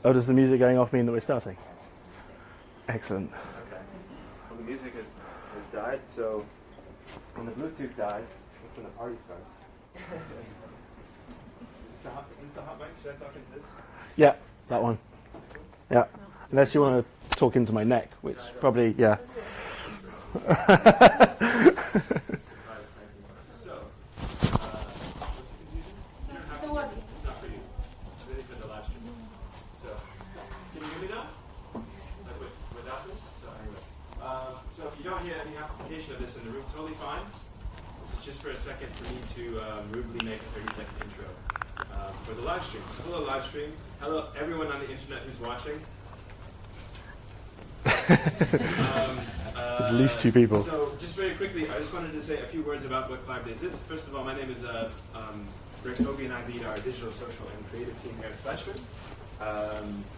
Oh, does the music going off mean that we're starting? Excellent. Okay. Well, the music has died, so when the Bluetooth dies, that's when the party starts. Is this the hot mic? Should I talk into this? Yeah, that one. Yeah. Unless you want to talk into my neck, which probably, yeah. So, what's the confusion? You don't have to. It's not for you. It's really for the live stream. So, can you hear me now? Like without this? So anyway. So if you don't hear any amplification of this in the room, totally fine. This is just for a second for me to rudely make a 30-second intro for the live stream. So hello live stream. Hello everyone on the internet who's watching. There's at least two people. So just very quickly, I just wanted to say a few words about what 5 Days is. First of all, my name is Rick Toby, and I lead our digital, social, and creative team here at Fleischmann,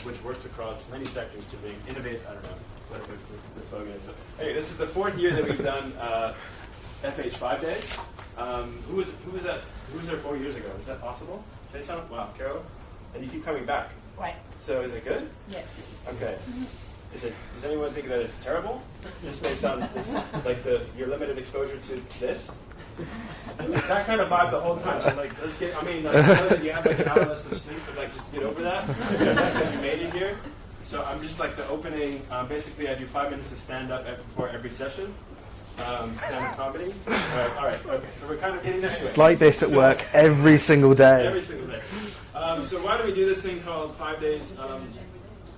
which works across many sectors to bring innovate. I don't know what the slogan is. So, anyway, this is the 4th year that we've done FH 5 Days. Who was that? Who was there 4 years ago? Is that possible? Jason? Wow, Carol, and you keep coming back. Right. So is it good? Yes. Okay. Does anyone think that it's terrible? Just based on this, like your limited exposure to this? It's that kind of vibe the whole time. So like, let's get. I mean, like, I know that you have like an hour less of sleep, but like, just get over that because you made it here. So I'm just like the opening. Basically, I do 5 minutes of stand-up before every session. Stand-up comedy. All right. Okay. So we're kind of getting there. Anyway. It's like this at work every single day. Every single day. So why do we do this thing called 5 Days?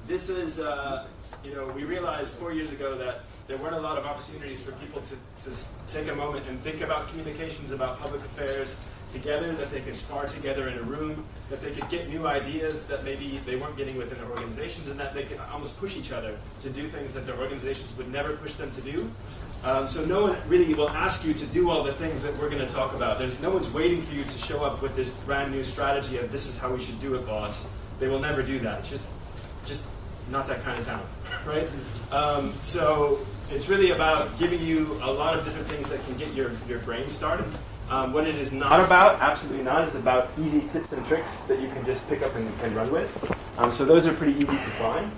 This is. We realized 4 years ago that there weren't a lot of opportunities for people to take a moment and think about communications, about public affairs together, that they could spar together in a room, that they could get new ideas that maybe they weren't getting within their organizations, and that they could almost push each other to do things that their organizations would never push them to do. So no one really will ask you to do all the things that we're going to talk about. No one's waiting for you to show up with this brand new strategy of this is how we should do it, boss. They will never do that. It's just not that kind of town, right? So it's really about giving you a lot of different things that can get your brain started. What it is not about, absolutely not, is about easy tips and tricks that you can just pick up and run with. So those are pretty easy to find.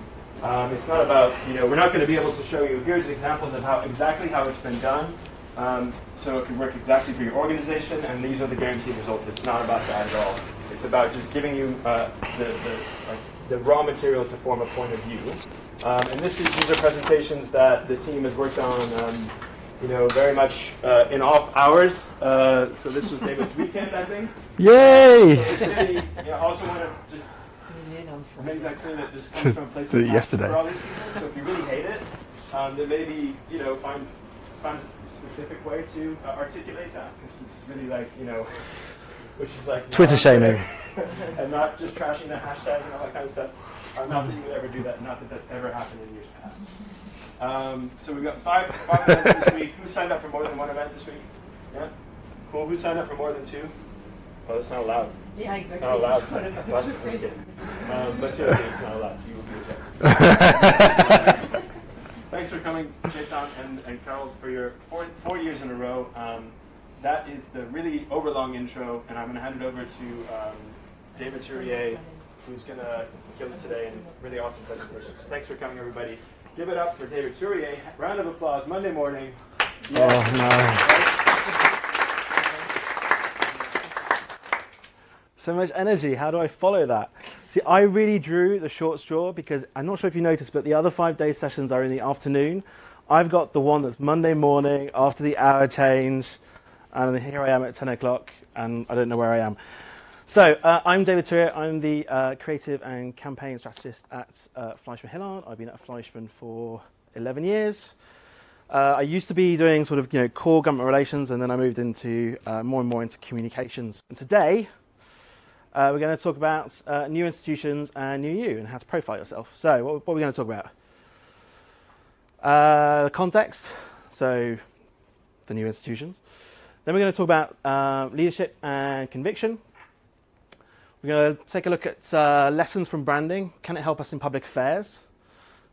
It's not about, we're not going to be able to show you, here's examples of exactly how it's been done. So it can work exactly for your organization, and these are the guaranteed results. It's not about that at all. It's about just giving you the raw material to form a point of view. And these are presentations that the team has worked on, very much in off hours. So this was David's weekend, I think. Yay! So it's really, I also want to just make that clear that this comes from a place of yesterday. for all these people. So if you really hate it, then maybe, find a specific way to articulate that. Because this is really like, which is like Twitter shaming. and not just trashing the hashtag and all that kind of stuff. Not that you would ever do that, not that that's ever happened in years past. So we've got five events this week. Who signed up for more than one event this week? Yeah? Cool. Who signed up for more than 2? Well, that's not allowed. Yeah, exactly. It's not allowed. But seriously, it's not allowed, so you will be ejected. Thanks for coming, Chetan and Carol, for your 4 years in a row. That is the really overlong intro, and I'm going to hand it over to David Turier, who's going to kill it today, and really awesome presentation. So thanks for coming, everybody. Give it up for David Turier. Round of applause, Monday morning. Yeah. Oh, no. So much energy. How do I follow that? See, I really drew the short straw because I'm not sure if you noticed, but the other 5 day sessions are in the afternoon. I've got the one that's Monday morning after the hour change. And here I am at 10 o'clock, and I don't know where I am. So I'm David Turier. I'm the creative and campaign strategist at Fleischmann-Hillard. I've been at Fleischmann for 11 years. I used to be doing sort of core government relations, and then I moved into more and more into communications. And today we're going to talk about new institutions and new you and how to profile yourself. So what are we going to talk about? The context, so the new institutions. Then we're going to talk about leadership and conviction. We're going to take a look at lessons from branding. Can it help us in public affairs?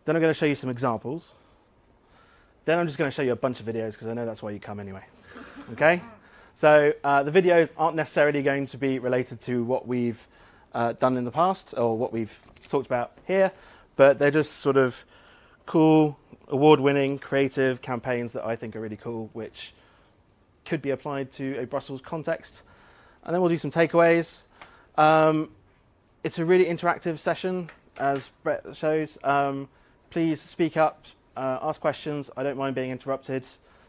Then I'm going to show you some examples. Then I'm just going to show you a bunch of videos because I know that's why you come anyway. Okay? So the videos aren't necessarily going to be related to what we've done in the past or what we've talked about here, but they're just sort of cool, award-winning, creative campaigns that I think are really cool, which could be applied to a Brussels context. And then we'll do some takeaways. It's a really interactive session, as Brett showed. Please speak up, ask questions. I don't mind being interrupted,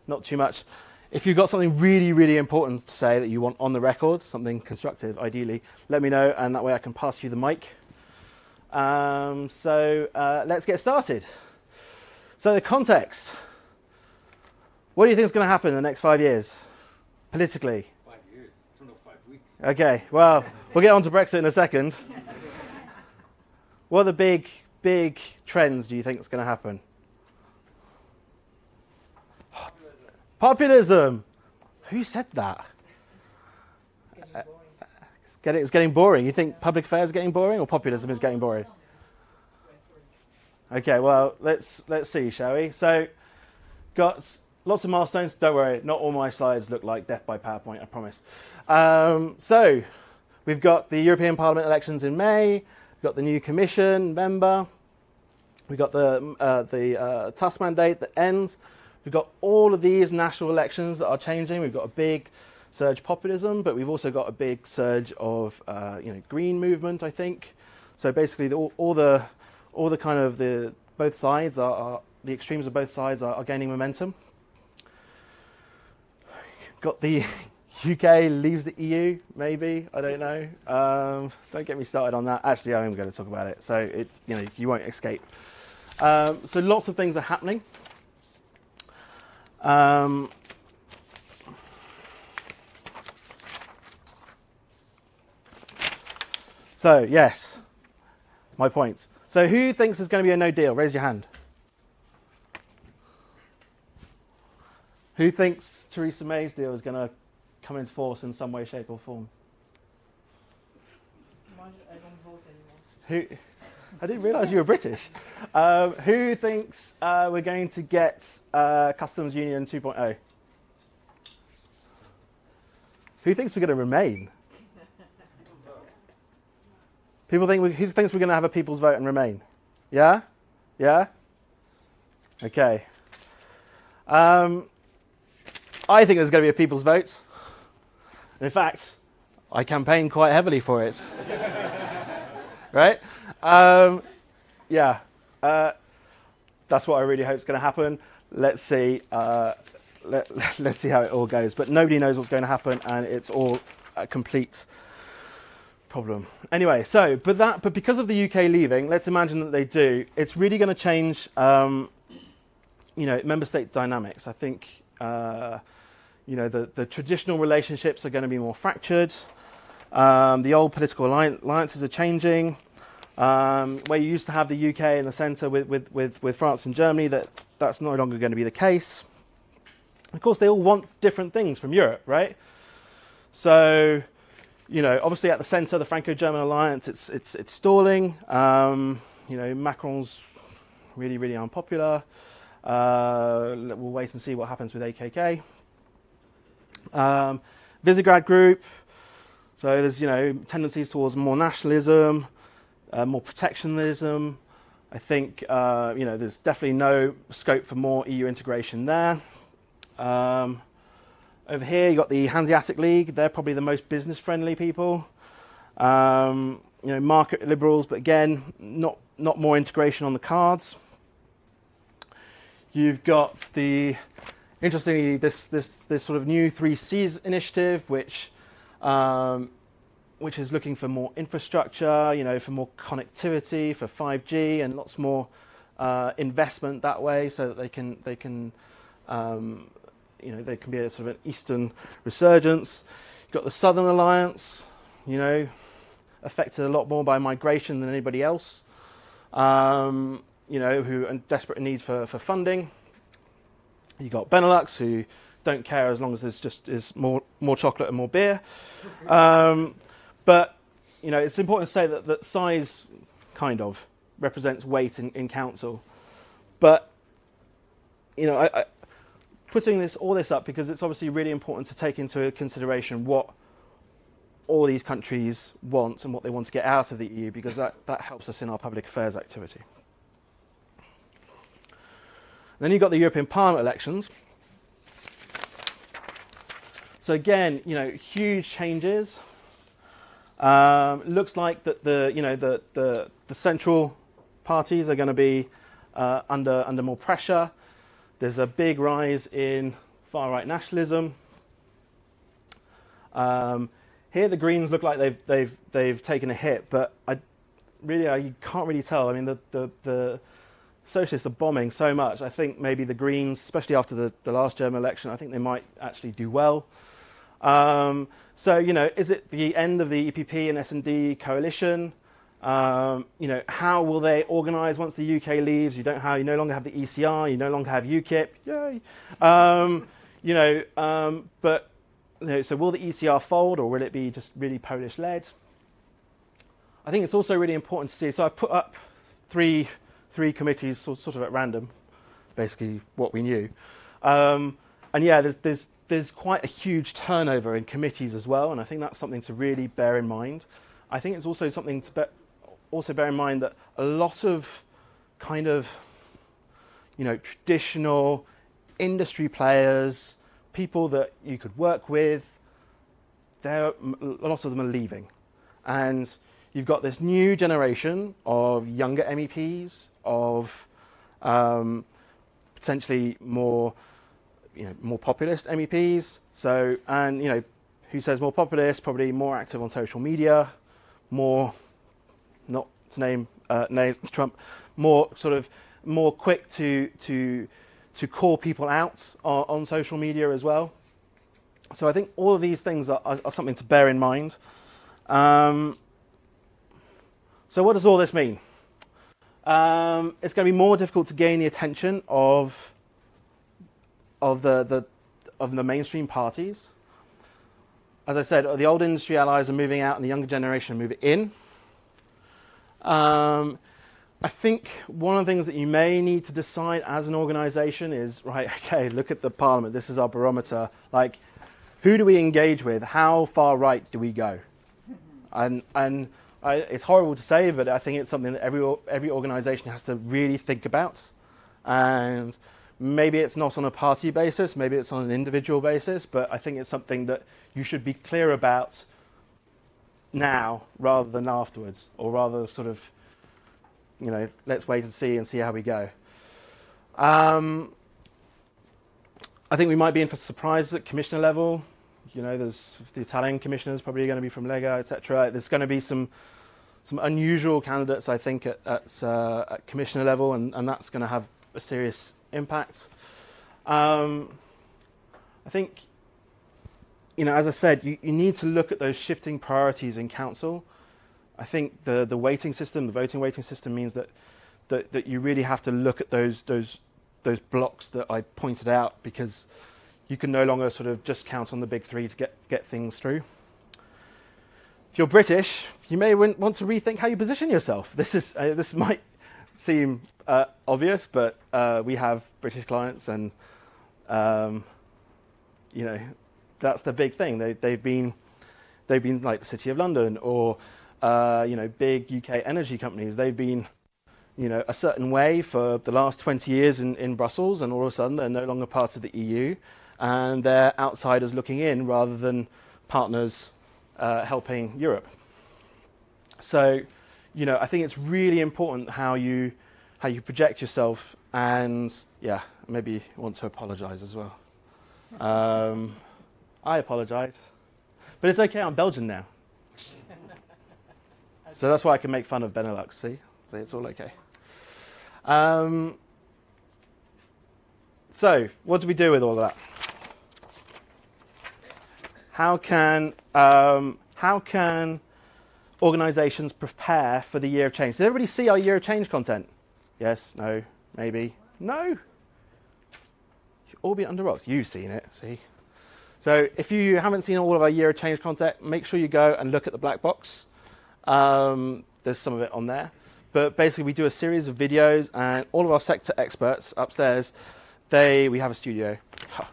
not too much. If you've got something really, really important to say that you want on the record, something constructive, ideally, let me know, and that way I can pass you the mic. Let's get started. So the context. What do you think is going to happen in the next 5 years, politically? 5 years. I don't know, 5 weeks. Okay, well, we'll get on to Brexit in a second. What are the big trends do you think is going to happen? Populism. Who said that? It's getting boring. You think public affairs is getting boring or populism is getting boring? Okay, well, let's see, shall we? So, got lots of milestones. Don't worry, not all my slides look like death by PowerPoint, I promise. So, we've got the European Parliament elections in May. We've got the new Commission member. We've got the Tusk mandate that ends. We've got all of these national elections that are changing. We've got a big surge populism, but we've also got a big surge of green movement, I think. So basically, all the kind of both sides are the extremes of both sides are gaining momentum. Got the UK leaves the EU, maybe, I don't know. Don't get me started on that. Actually, I am going to talk about it, so you won't escape. So lots of things are happening. So yes, my points. So who thinks there's going to be a no deal? Raise your hand. Who thinks Theresa May's deal is going to come into force in some way, shape or form? I don't vote anymore. I didn't realise you were British. Who thinks we're going to get Customs Union 2.0? Who thinks we're going to remain? Who thinks we're going to have a people's vote and remain? Yeah? Yeah? Okay. I think there's going to be a people's vote. In fact, I campaigned quite heavily for it. Right? That's what I really hope is going to happen. Let's see. Let's see how it all goes. But nobody knows what's going to happen, and it's all a complete problem. Anyway, but because of the UK leaving, let's imagine that they do. It's really going to change, member state dynamics. I think, the traditional relationships are going to be more fractured. The old political alliances are changing. Where you used to have the UK in the centre with France and Germany, that's no longer going to be the case. Of course, they all want different things from Europe, right? So, obviously at the centre, the Franco-German alliance, it's stalling. Macron's really, really unpopular. We'll wait and see what happens with AKK. Visegrad Group. So there's, tendencies towards more nationalism, more protectionism. I think, there's definitely no scope for more EU integration there. Over here, you've got the Hanseatic League. They're probably the most business-friendly people. Market liberals, but again, not more integration on the cards. You've got interestingly, this sort of new 3Cs initiative, which is looking for more infrastructure, for more connectivity, for 5G, and lots more investment that way, so that they can be a sort of an Eastern resurgence. You've got the Southern Alliance, affected a lot more by migration than anybody else, who are in desperate need for funding. You've got Benelux, who don't care as long as there's more chocolate and more beer. But it's important to say that size kind of represents weight in council. But I putting all this up because it's obviously really important to take into consideration what all these countries want and what they want to get out of the EU, because that helps us in our public affairs activity. Then you've got the European Parliament elections. So again, huge changes. Looks like that the central parties are going to be under more pressure. There's a big rise in far right nationalism. Here the Greens look like they've taken a hit, but you can't really tell. I mean, the Socialists are bombing so much. I think maybe the Greens, especially after the last German election, I think they might actually do well. So is it the end of the EPP and S&D coalition? How will they organise once the UK leaves? You no longer have the ECR. You no longer have UKIP. Yay! So will the ECR fold, or will it be just really Polish-led? I think it's also really important to see. So I put up three committees, sort of at random, basically what we knew. And yeah, there's quite a huge turnover in committees as well, and I think that's something to really bear in mind. I think it's also something to also bear in mind that a lot of kind of traditional industry players, people that you could work with, a lot of them are leaving. And you've got this new generation of younger MEPs, of potentially more populist MEPs. So, and who says more populist? Probably more active on social media, more, not to name names, Trump, more quick to call people out on social media as well. So I think all of these things are something to bear in mind. So what does all this mean? It's going to be more difficult to gain the attention of the mainstream parties. As I said, the old industry allies are moving out and the younger generation are moving in. I think one of the things that you may need to decide as an organisation is, right, okay, look at the Parliament, this is our barometer. Like, who do we engage with? How far right do we go? And it's horrible to say, but I think it's something that every organisation has to really think about. And maybe it's not on a party basis, maybe it's on an individual basis, but I think it's something that you should be clear about now rather than afterwards, or rather sort of, let's wait and see how we go. I think we might be in for surprises at commissioner level. There's the Italian commissioners probably going to be from Lega, etc. There's going to be some unusual candidates, I think, at commissioner level, and that's going to have a serious impact. I think, as I said, you need to look at those shifting priorities in council. I think the voting weighting system means that you really have to look at those blocks that I pointed out, because you can no longer sort of just count on the big three to get things through. If you're British, you may want to rethink how you position yourself. This might seem obvious, but we have British clients, and that's the big thing. They've been like the City of London, or big UK energy companies. They've been a certain way for the last 20 years in Brussels, and all of a sudden they're no longer part of the EU, and they're outsiders looking in rather than partners helping Europe. So, I think it's really important how you project yourself, and yeah, maybe you want to apologise as well. I apologise, but it's okay. I'm Belgian now, so that's why I can make fun of Benelux. See, it's all okay. So, what do we do with all of that? How can organisations prepare for the year of change? Does everybody see our year of change content? Yes, no, maybe, no. You all be under rocks. You've seen it, see. So if you haven't seen all of our year of change content, make sure you go and look at the black box. There's some of it on there. But basically we do a series of videos, and all of our sector experts upstairs, we have a studio.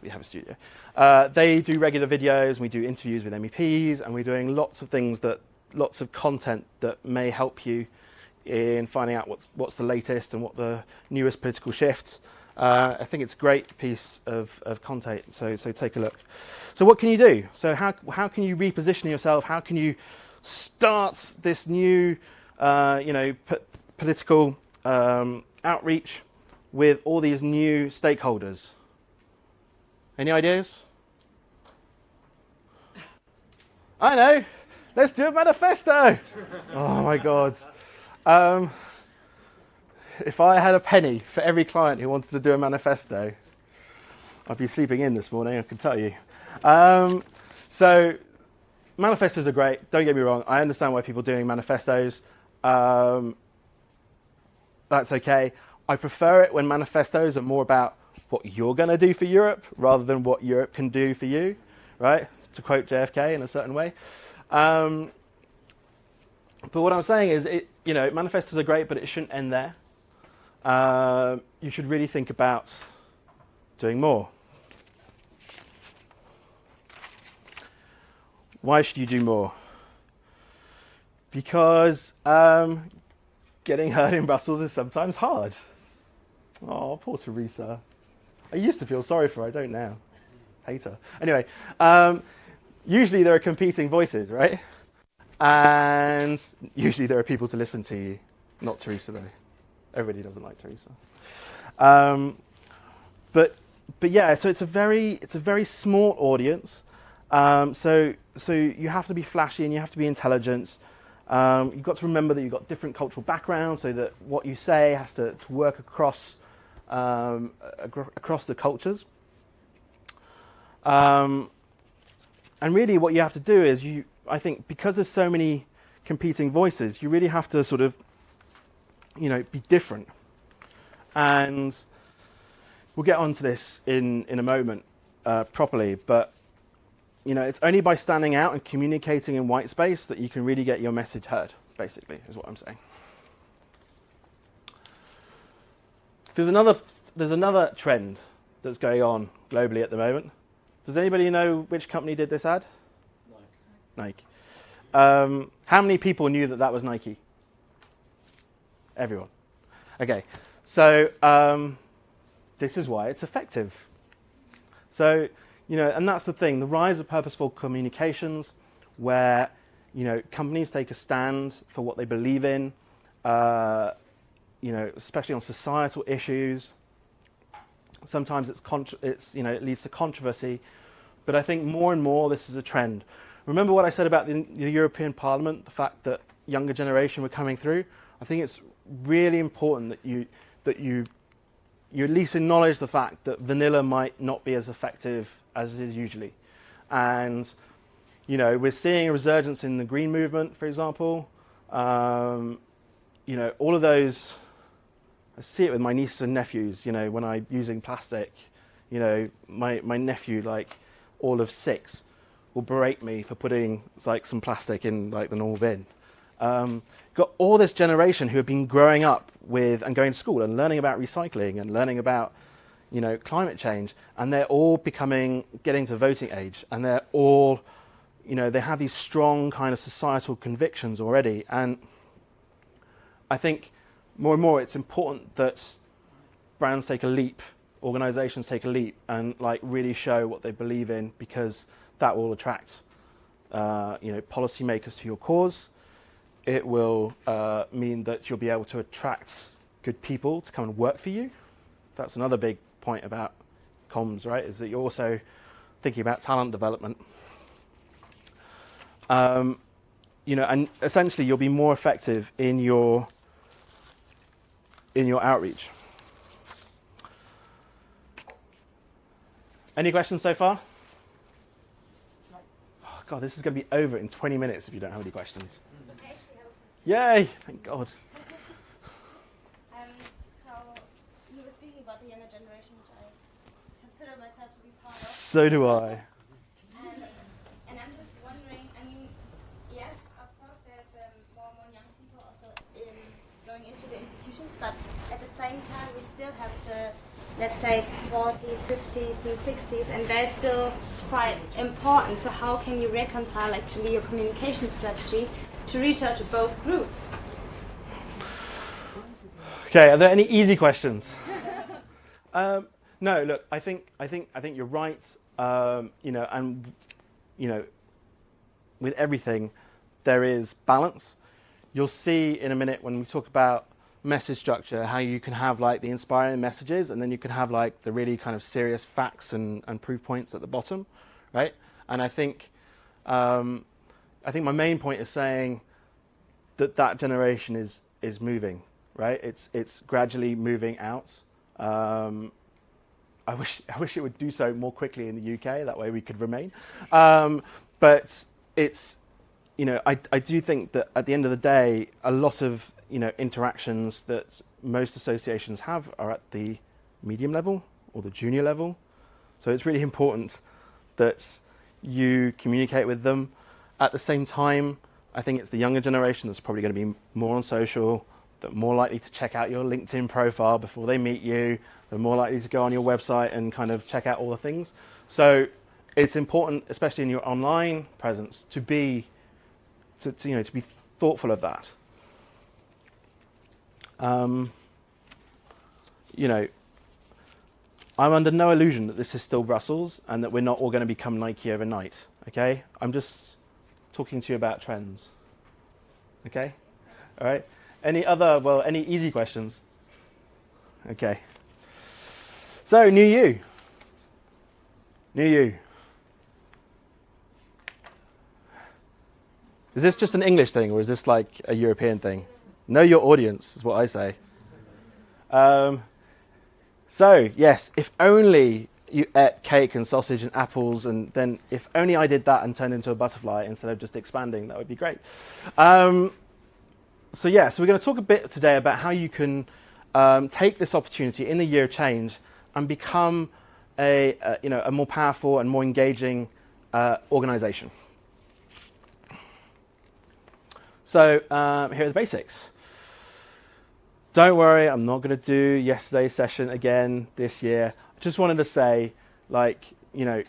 We have a studio. They do regular videos, and we do interviews with MEPs, and we're doing lots of content that may help you in finding out what's the latest and what the newest political shifts. I think it's a great piece of content, so take a look. So what can you do? So how can you reposition yourself? How can you start this new political outreach with all these new stakeholders? Any ideas? I know. Let's do a manifesto. Oh my God. If I had a penny for every client who wanted to do a manifesto, I'd be sleeping in this morning, I can tell you. So manifestos are great, don't get me wrong. I understand why people are doing manifestos. That's okay. I prefer it when manifestos are more about what you're going to do for Europe rather than what Europe can do for you, right? To quote JFK in a certain way. But what I'm saying is, manifestos are great, but it shouldn't end there. You should really think about doing more. Why should you do more? Because getting heard in Brussels is sometimes hard. Oh, poor Teresa. I used to feel sorry for her, I don't now. Hate her. Anyway, usually there are competing voices, right? And usually there are people to listen to you. Not Teresa, though. Everybody doesn't like Teresa. But yeah, so it's a very small audience. So you have to be flashy and you have to be intelligent. You've got to remember that you've got different cultural backgrounds, so that what you say has to work across the cultures. And really what you have to do is, I think, because there's so many competing voices, you really have to sort of, be different. And we'll get onto this in a moment properly, but it's only by standing out and communicating in white space that you can really get your message heard, basically, is what I'm saying. There's another trend that's going on globally at the moment. Does anybody know which company did this ad? Nike. How many people knew that was Nike? Everyone. Okay, so this is why it's effective. So, and that's the thing, the rise of purposeful communications, where, companies take a stand for what they believe in, especially on societal issues. Sometimes it leads to controversy, but I think more and more this is a trend. Remember what I said about the European Parliament, the fact that younger generation were coming through? I think it's really important that you at least acknowledge the fact that vanilla might not be as effective as it is usually. And, we're seeing a resurgence in the green movement, for example. All of those, I see it with my nieces and nephews, when I'm using plastic, my nephew, all of 6, will berate me for putting some plastic in the normal bin. Got all this generation who have been growing up with and going to school and learning about recycling and learning about climate change, and they're all getting to voting age, and they're all they have these strong kind of societal convictions already. And I think more and more it's important that brands take a leap, organizations take a leap, and really show what they believe in, because that will attract policymakers to your cause. It will mean that you'll be able to attract good people to come and work for you. That's another big point about comms, right? Is that you're also thinking about talent development. And essentially you'll be more effective in your outreach. Any questions so far? Oh God, this is going to be over in 20 minutes if you don't have any questions. Yay! Thank God. So you were speaking about the younger generation, which I consider myself to be part of. So do I. And I'm just wondering, yes, of course, there's more and more young people also going into the institutions. institutions, but at the same time we still have the, let's say, 40s, 50s and 60s, and they're still quite important. So how can you reconcile actually your communication strategy to reach out to both groups? Okay, are there any easy questions? No, look, I think you're right. You know, and you know, with everything, there is balance. You'll see in a minute when we talk about message structure, how you can have like the inspiring messages, and then you can have like the really kind of serious facts and proof points at the bottom, right? And I think my main point is saying that generation is moving, right? It's gradually moving out. I wish it would do so more quickly in the UK. That way we could remain. But it's, you know, I do think that at the end of the day, a lot of, you know, interactions that most associations have are at the medium level or the junior level. So it's really important that you communicate with them. At the same time, I think it's the younger generation that's probably going to be more on social, that are more likely to check out your LinkedIn profile before they meet you. They're more likely to go on your website and kind of check out all the things. So it's important, especially in your online presence, to be thoughtful of that. You know, I'm under no illusion that this is still Brussels and that we're not all going to become Nike overnight. Okay, I'm just talking to you about trends. Okay, all right. Any easy questions? Okay. So, new you. Is this just an English thing, or is this like a European thing? Know your audience is what I say. So, yes, if only you ate cake and sausage and apples, and then if only I did that and turned into a butterfly instead of just expanding, that would be great. So we're going to talk a bit today about how you can take this opportunity in the year of change and become a more powerful and more engaging organization. So here are the basics. Don't worry, I'm not going to do yesterday's session again this year. I just wanted to say, like, you know,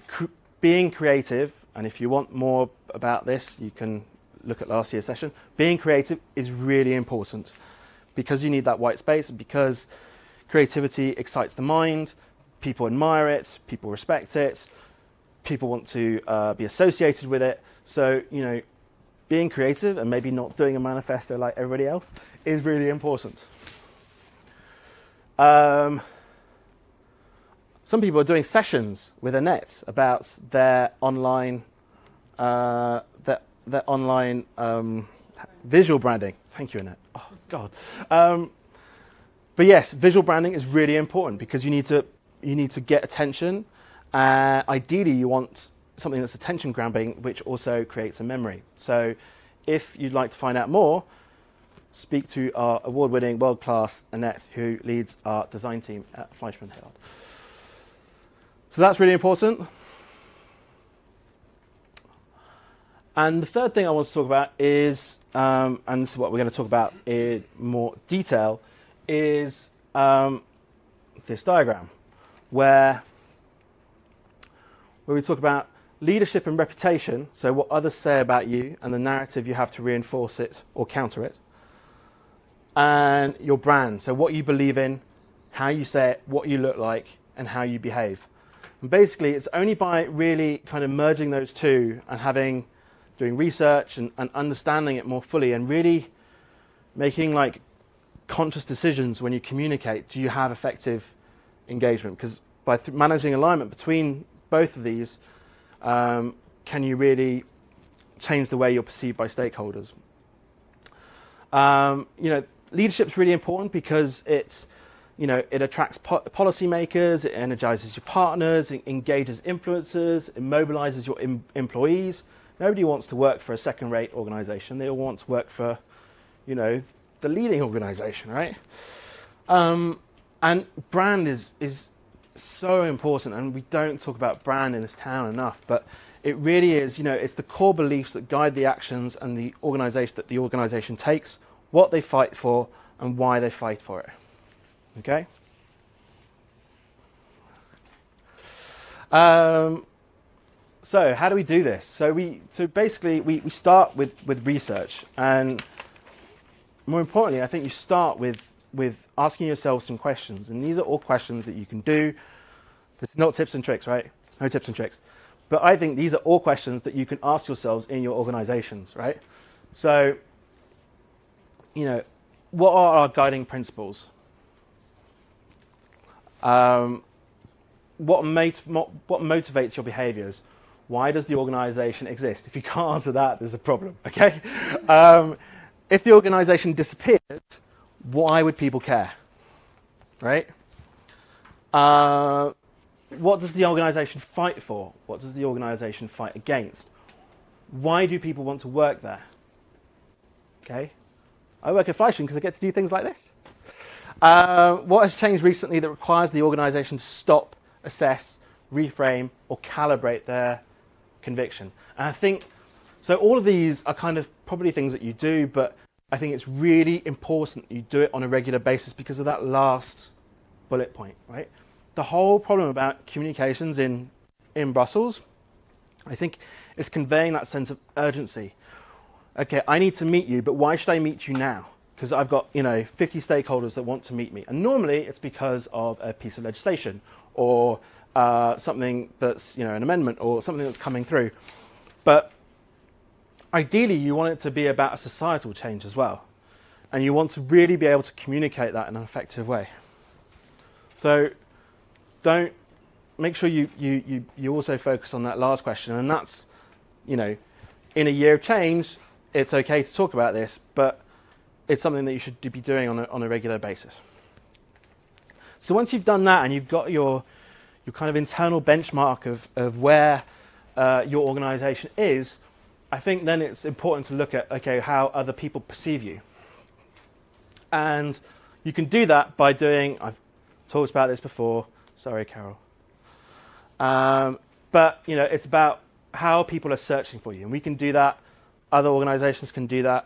being creative, and if you want more about this, you can look at last year's session. Being creative is really important because you need that white space, because creativity excites the mind, people admire it, people respect it, people want to be associated with it. So, you know, being creative and maybe not doing a manifesto like everybody else is really important. Some people are doing sessions with Annette about their online visual branding. Thank you, Annette. Oh God. But yes, visual branding is really important because you need to get attention. Ideally, you want something that's attention grabbing, which also creates a memory. So, if you'd like to find out more, speak to our award-winning, world-class Annette, who leads our design team at Fleischmann Hillard. So that's really important. And the third thing I want to talk about is, and this is what we're going to talk about in more detail, is this diagram, where we talk about leadership and reputation, so what others say about you and the narrative you have to reinforce it or counter it, and your brand, so what you believe in, how you say it, what you look like, and how you behave. And basically, it's only by really kind of merging those two and doing research and understanding it more fully and really making like conscious decisions when you communicate, do you have effective engagement? Because by managing alignment between both of these, can you really change the way you're perceived by stakeholders? You know, leadership's really important because it attracts policymakers, it energizes your partners, it engages influencers, it mobilizes your employees. Nobody wants to work for a second-rate organization. They all want to work for, you know, the leading organization, right? And brand is so important, and we don't talk about brand in this town enough, but it really is, you know, it's the core beliefs that guide the actions and the organization takes, what they fight for, and why they fight for it. Okay? So how do we do this? So basically we start with research, and more importantly, I think you start with asking yourself some questions, and these are all questions that you can do. It's not tips and tricks, right? No tips and tricks. But I think these are all questions that you can ask yourselves in your organizations, right? So, what are our guiding principles? What motivates your behaviors? Why does the organization exist? If you can't answer that, there's a problem, okay? If the organization disappeared, why would people care, right? What does the organization fight for? What does the organization fight against? Why do people want to work there? Okay, I work at Fleischmann because I get to do things like this. What has changed recently that requires the organization to stop, assess, reframe, or calibrate their conviction? And I think, so all of these are kind of probably things that you do, but I think it's really important you do it on a regular basis because of that last bullet point, right? The whole problem about communications in Brussels, I think, is conveying that sense of urgency. Okay, I need to meet you, but why should I meet you now? Because I've got 50 stakeholders that want to meet me, and normally it's because of a piece of legislation or something that's an amendment or something that's coming through. But ideally, you want it to be about a societal change as well, and you want to really be able to communicate that in an effective way. So make sure you also focus on that last question, and that's, in a year of change, it's okay to talk about this, but it's something that you should be doing on a regular basis. So once you've done that and you've got your kind of internal benchmark of where your organization is, I think then it's important to look at, okay, how other people perceive you. And you can do that by doing, I've talked about this before, sorry, Carol. But, it's about how people are searching for you. And we can do that. Other organizations can do that.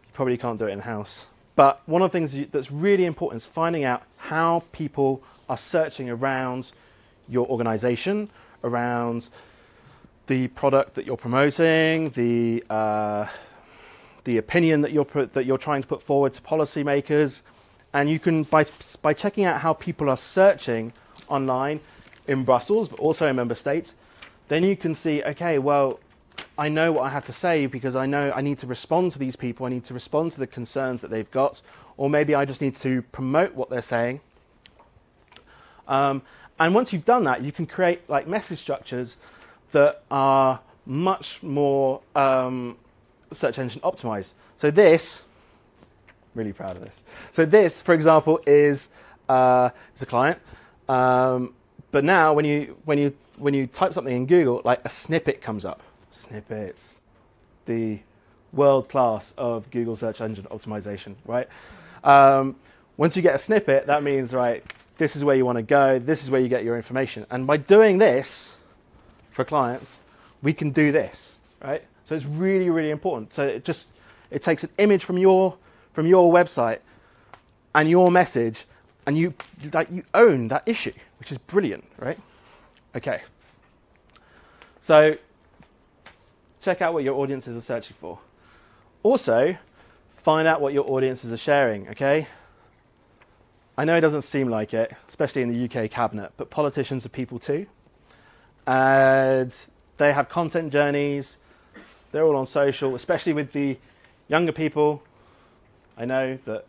You probably can't do it in-house. But one of the things that's really important is finding out how people are searching around your organization, around the product that you're promoting, the opinion that you're trying to put forward to policymakers. And you can, by checking out how people are searching online in Brussels, but also in member states, then you can see, okay, well, I know what I have to say because I know I need to respond to these people. I need to respond to the concerns that they've got, or maybe I just need to promote what they're saying. And once you've done that, you can create like message structures that are much more search engine optimized. So this, really proud of this. So this, for example, is a client. But now when you type something in Google, like a snippet comes up. Snippets, the world class of Google search engine optimization, right? Once you get a snippet, that means, right, this is where you want to go. This is where you get your information. And by doing this for clients, we can do this, right? So it's really, really important. So it takes an image from your website and your message, and you own that issue, which is brilliant, right? Okay. So check out what your audiences are searching for. Also, find out what your audiences are sharing, okay? I know it doesn't seem like it, especially in the UK cabinet, but politicians are people too. And they have content journeys. They're all on social, especially with the younger people. I know that,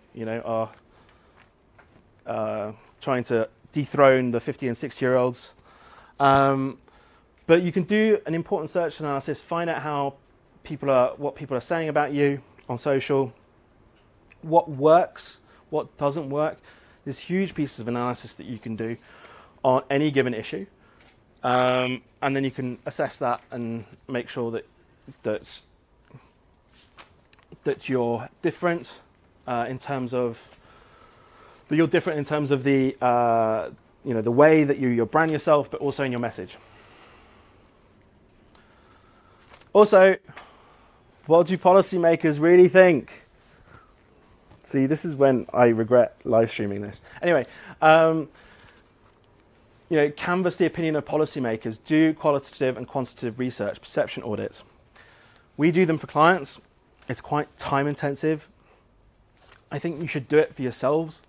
are trying to dethrone the 50 and 60-year-olds. But you can do an important search analysis, find out what people are saying about you on social, what works, what doesn't work. There's huge pieces of analysis that you can do on any given issue. And then you can assess that and make sure that you're different in terms of the the way that you brand yourself, but also in your message. Also, what do policymakers really think? See, this is when I regret live streaming this. Anyway, canvass the opinion of policymakers, do qualitative and quantitative research, perception audits. We do them for clients. It's quite time intensive. I think you should do it for yourselves.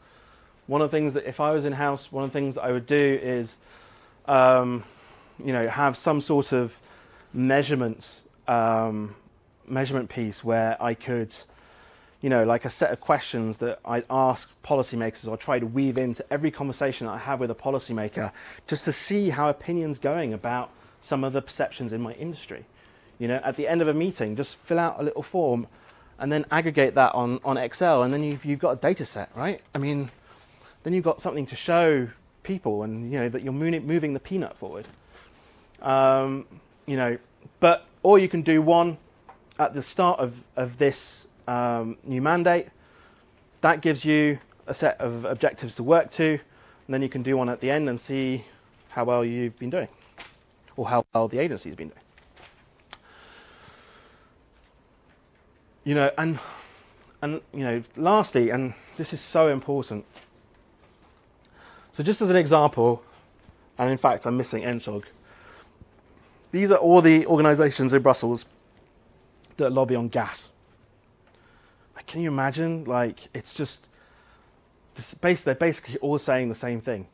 One of the things that if I was in-house, one of the things that I would do is, have some sort of measurement piece where I could, like a set of questions that I'd ask policymakers or try to weave into every conversation that I have with a policymaker just to see how opinion's going about some of the perceptions in my industry. At the end of a meeting, just fill out a little form and then aggregate that on Excel, and then you've got a data set, right? I mean, then you've got something to show people and, that you're moving the peanut forward. But, or you can do one at the start of this new mandate. That gives you a set of objectives to work to, and then you can do one at the end and see how well you've been doing, or how well the agency's been doing. Lastly, and this is so important. So just as an example, and in fact I'm missing NSOG. These are all the organisations in Brussels that lobby on gas. Can you imagine? It's just they're basically all saying the same thing.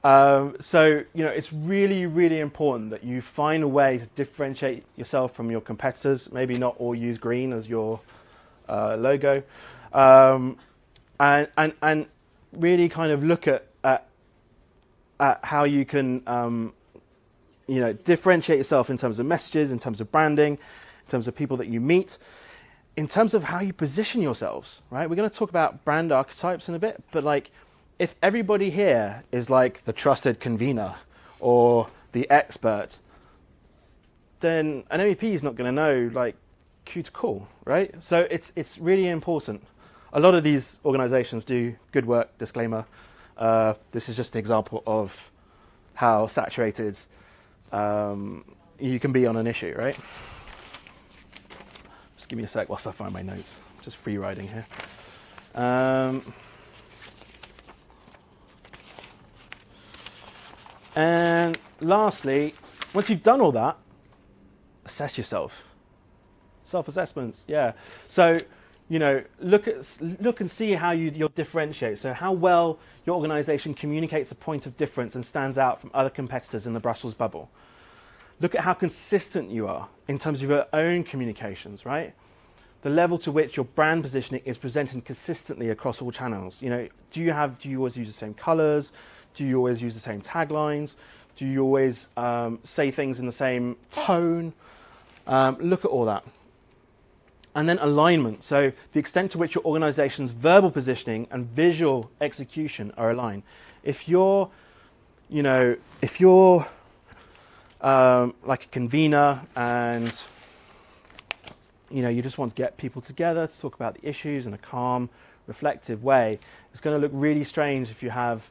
It's really, really important that you find a way to differentiate yourself from your competitors. Maybe not all use green as your logo, and really kind of look at how you can differentiate yourself in terms of messages, in terms of branding, in terms of people that you meet, in terms of how you position yourselves, right? We're going to talk about brand archetypes in a bit, but if everybody here is like the trusted convener or the expert, then an MEP is not going to know who to call, right? So it's really important. A lot of these organizations do good work, disclaimer. This is just an example of how saturated you can be on an issue, right? Just give me a sec whilst I find my notes. Just free riding here. And lastly, once you've done all that, assess yourself. Self-assessments, yeah. So, look and see how you'll differentiate. So how well your organization communicates a point of difference and stands out from other competitors in the Brussels bubble. Look at how consistent you are in terms of your own communications, right? The level to which your brand positioning is presented consistently across all channels. Do you always use the same colors? Do you always use the same taglines? Do you always say things in the same tone? Look at all that. And then alignment. So the extent to which your organization's verbal positioning and visual execution are aligned. If you're like a convener and you just want to get people together to talk about the issues in a calm, reflective way, it's going to look really strange if you have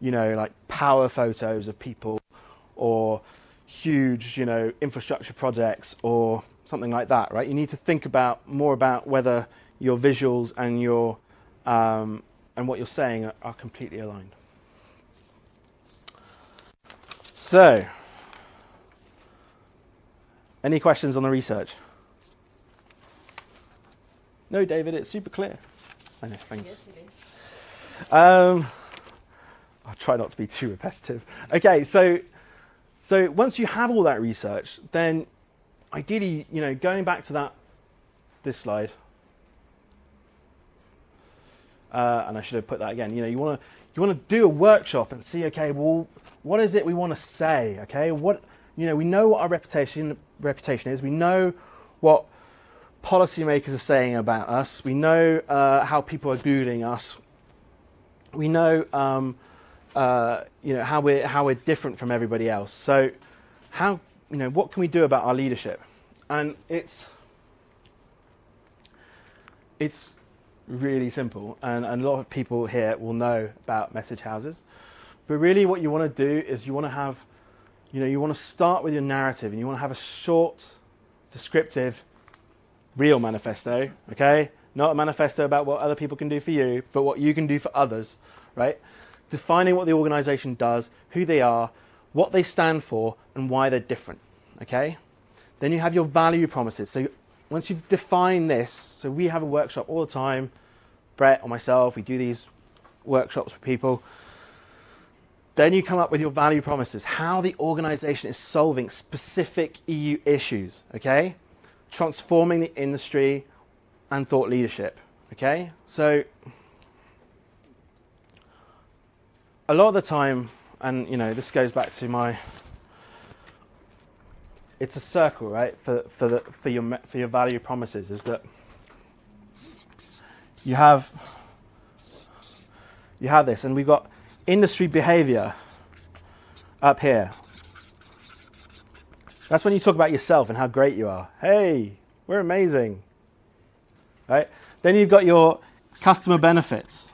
like power photos of people or huge infrastructure projects or something like that, right? You need to think more about whether your visuals and your and what you're saying are completely aligned. So, any questions on the research? No, David, it's super clear. I know, thanks. Yes, it is. I'll try not to be too repetitive. Okay, so once you have all that research, then ideally, going back to this slide, and I should have put that again. You want to do a workshop and see, okay, well, what is it we want to say? Okay, we know what our reputation is. We know what policymakers are saying about us. We know how people are Googling us. We know how we're different from everybody else. So what can we do about our leadership? And it's really simple, and a lot of people here will know about message houses. But really what you want to do is you want to have, you want to start with your narrative, and you want to have a short, descriptive, real manifesto, okay? not a manifesto about what other people can do for you, but what you can do for others, right? Defining what the organization does, who they are, what they stand for, and why they're different, okay? Then you have your value promises. So once you've defined this, so we have a workshop all the time, Brett or myself, we do these workshops with people. Then you come up with your value promises, how the organization is solving specific EU issues, okay? Transforming the industry and thought leadership, okay? So a lot of the time, and you know, this goes back to it's a circle, right? For your value promises, is that you have this, and we've got industry behavior up here. That's when you talk about yourself and how great you are. Hey, we're amazing, right? Then you've got your customer benefits.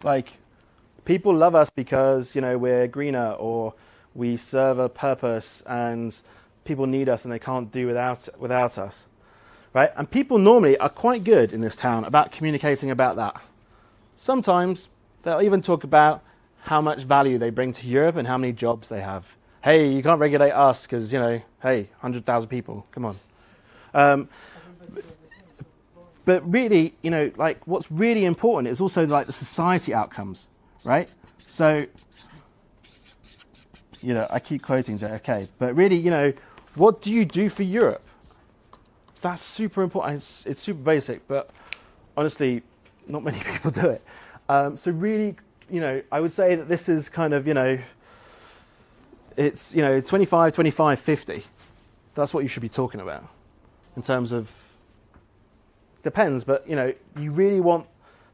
Like, people love us because, you know, we're greener, or we serve a purpose and people need us and they can't do without us, right? And people normally are quite good in this town about communicating about that. Sometimes they'll even talk about how much value they bring to Europe and how many jobs they have. Hey, you can't regulate us because, you know, hey, 100,000 people, come on. But really, you know, like, what's really important is also like the society outcomes, right? So, you know, I keep quoting JFK, but really, you know, what do you do for Europe? That's super important. It's super basic, but honestly, not many people do it. So really, you know, I would say that this is kind of, you know, it's, you know, 25, 25, 50. That's what you should be talking about in terms of, depends, but, you know, you really want,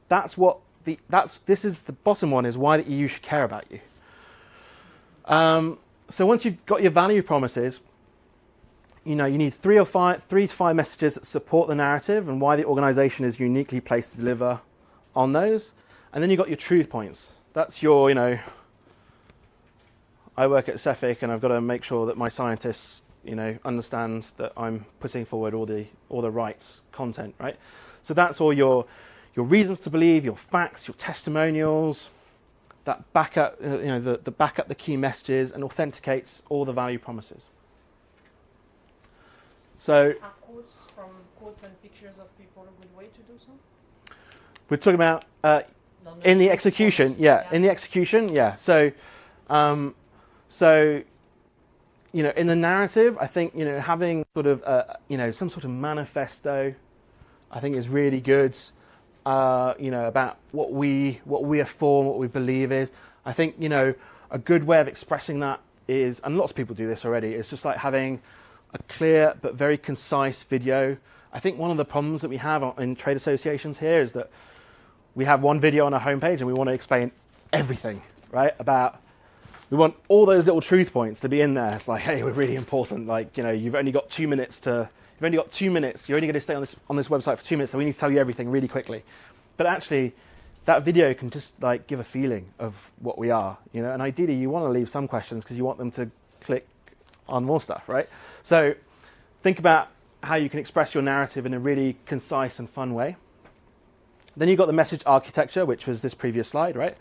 this is the bottom one, is why the EU should care about you. So once you've got your value promises, you know, you need 3 to 5 messages that support the narrative and why the organization is uniquely placed to deliver on those. And then you've got your truth points. That's your, you know, I work at Cefic and I've got to make sure that my scientists, you know, understand that I'm putting forward all the right content, right? So that's all your reasons to believe, your facts, your testimonials, that back up, you know, the back up the key messages and authenticates all the value promises. So Are quotes and pictures of people a good way to do so? we're talking about in the execution, in the execution, So, so, you know, in the narrative, I think, you know, having sort of, you know, some sort of manifesto, I think is really good. You know, about what we are for, and what we believe is. I think, you know, a good way of expressing that is, and lots of people do this already, it's just like having a clear but very concise video. I think one of the problems that we have in trade associations here is that we have one video on our homepage and we want to explain everything, right? We want all those little truth points to be in there. It's like, hey, we're really important. Like, you know, you've only got 2 minutes. You're only going to stay on this website for 2 minutes, so we need to tell you everything really quickly. But actually, that video can just like give a feeling of what we are, you know. And ideally, you want to leave some questions because you want them to click on more stuff, right? So think about how you can express your narrative in a really concise and fun way. Then you've got the message architecture, which was this previous slide, right?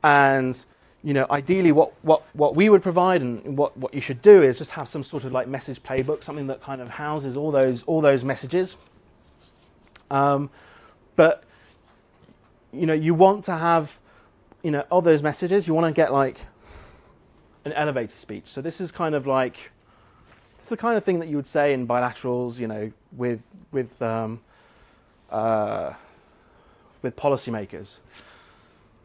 And you know, ideally, what we would provide and what you should do is just have some sort of like message playbook, something that kind of houses all those messages. But you know, you want to have, you know, of those messages, you want to get like an elevator speech. So this is kind of like, it's the kind of thing that you would say in bilaterals, you know, with policymakers.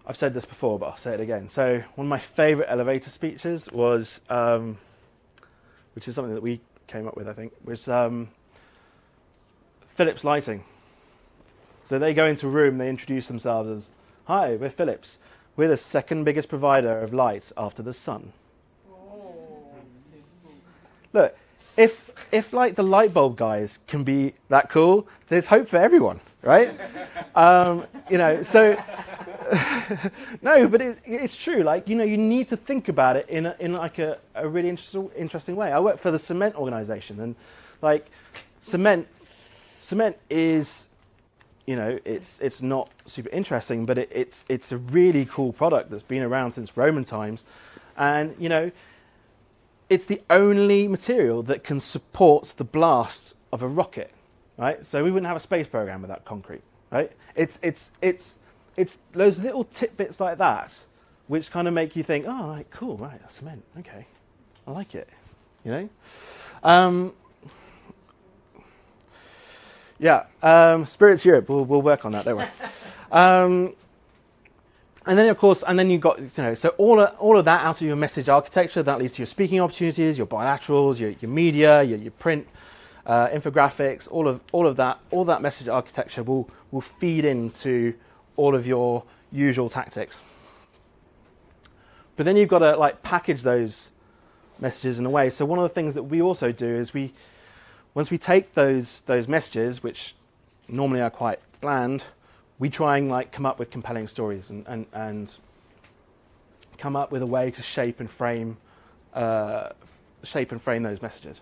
I've said this before, but I'll say it again. So one of my favorite elevator speeches was, which is something that we came up with, I think, was Philips Lighting. So they go into a room, they introduce themselves as, hi, we're Philips. We're the second biggest provider of light after the sun. Look, if like the light bulb guys can be that cool, there's hope for everyone, right? You know, so no, but it's true. Like, you know, you need to think about it in like a really interesting way. I work for the cement organization, and Like cement is, you know, it's not super interesting, but it's a really cool product that's been around since Roman times, and you know, it's the only material that can support the blast of a rocket, right? So we wouldn't have a space program without concrete, right? It's those little tidbits like that which kind of make you think, oh, right, cool, right, cement, okay, I like it, you know. Spirits Europe, we'll work on that, don't worry. And then, of course, you've got, you know, so all of that out of your message architecture, that leads to your speaking opportunities, your bilaterals, your media, your print, infographics, all of that message architecture will feed into all of your usual tactics. But then you've got to like package those messages in a way. So one of the things that we also do is once we take those messages, which normally are quite bland, we try and like come up with compelling stories and come up with a way to shape and frame those messages.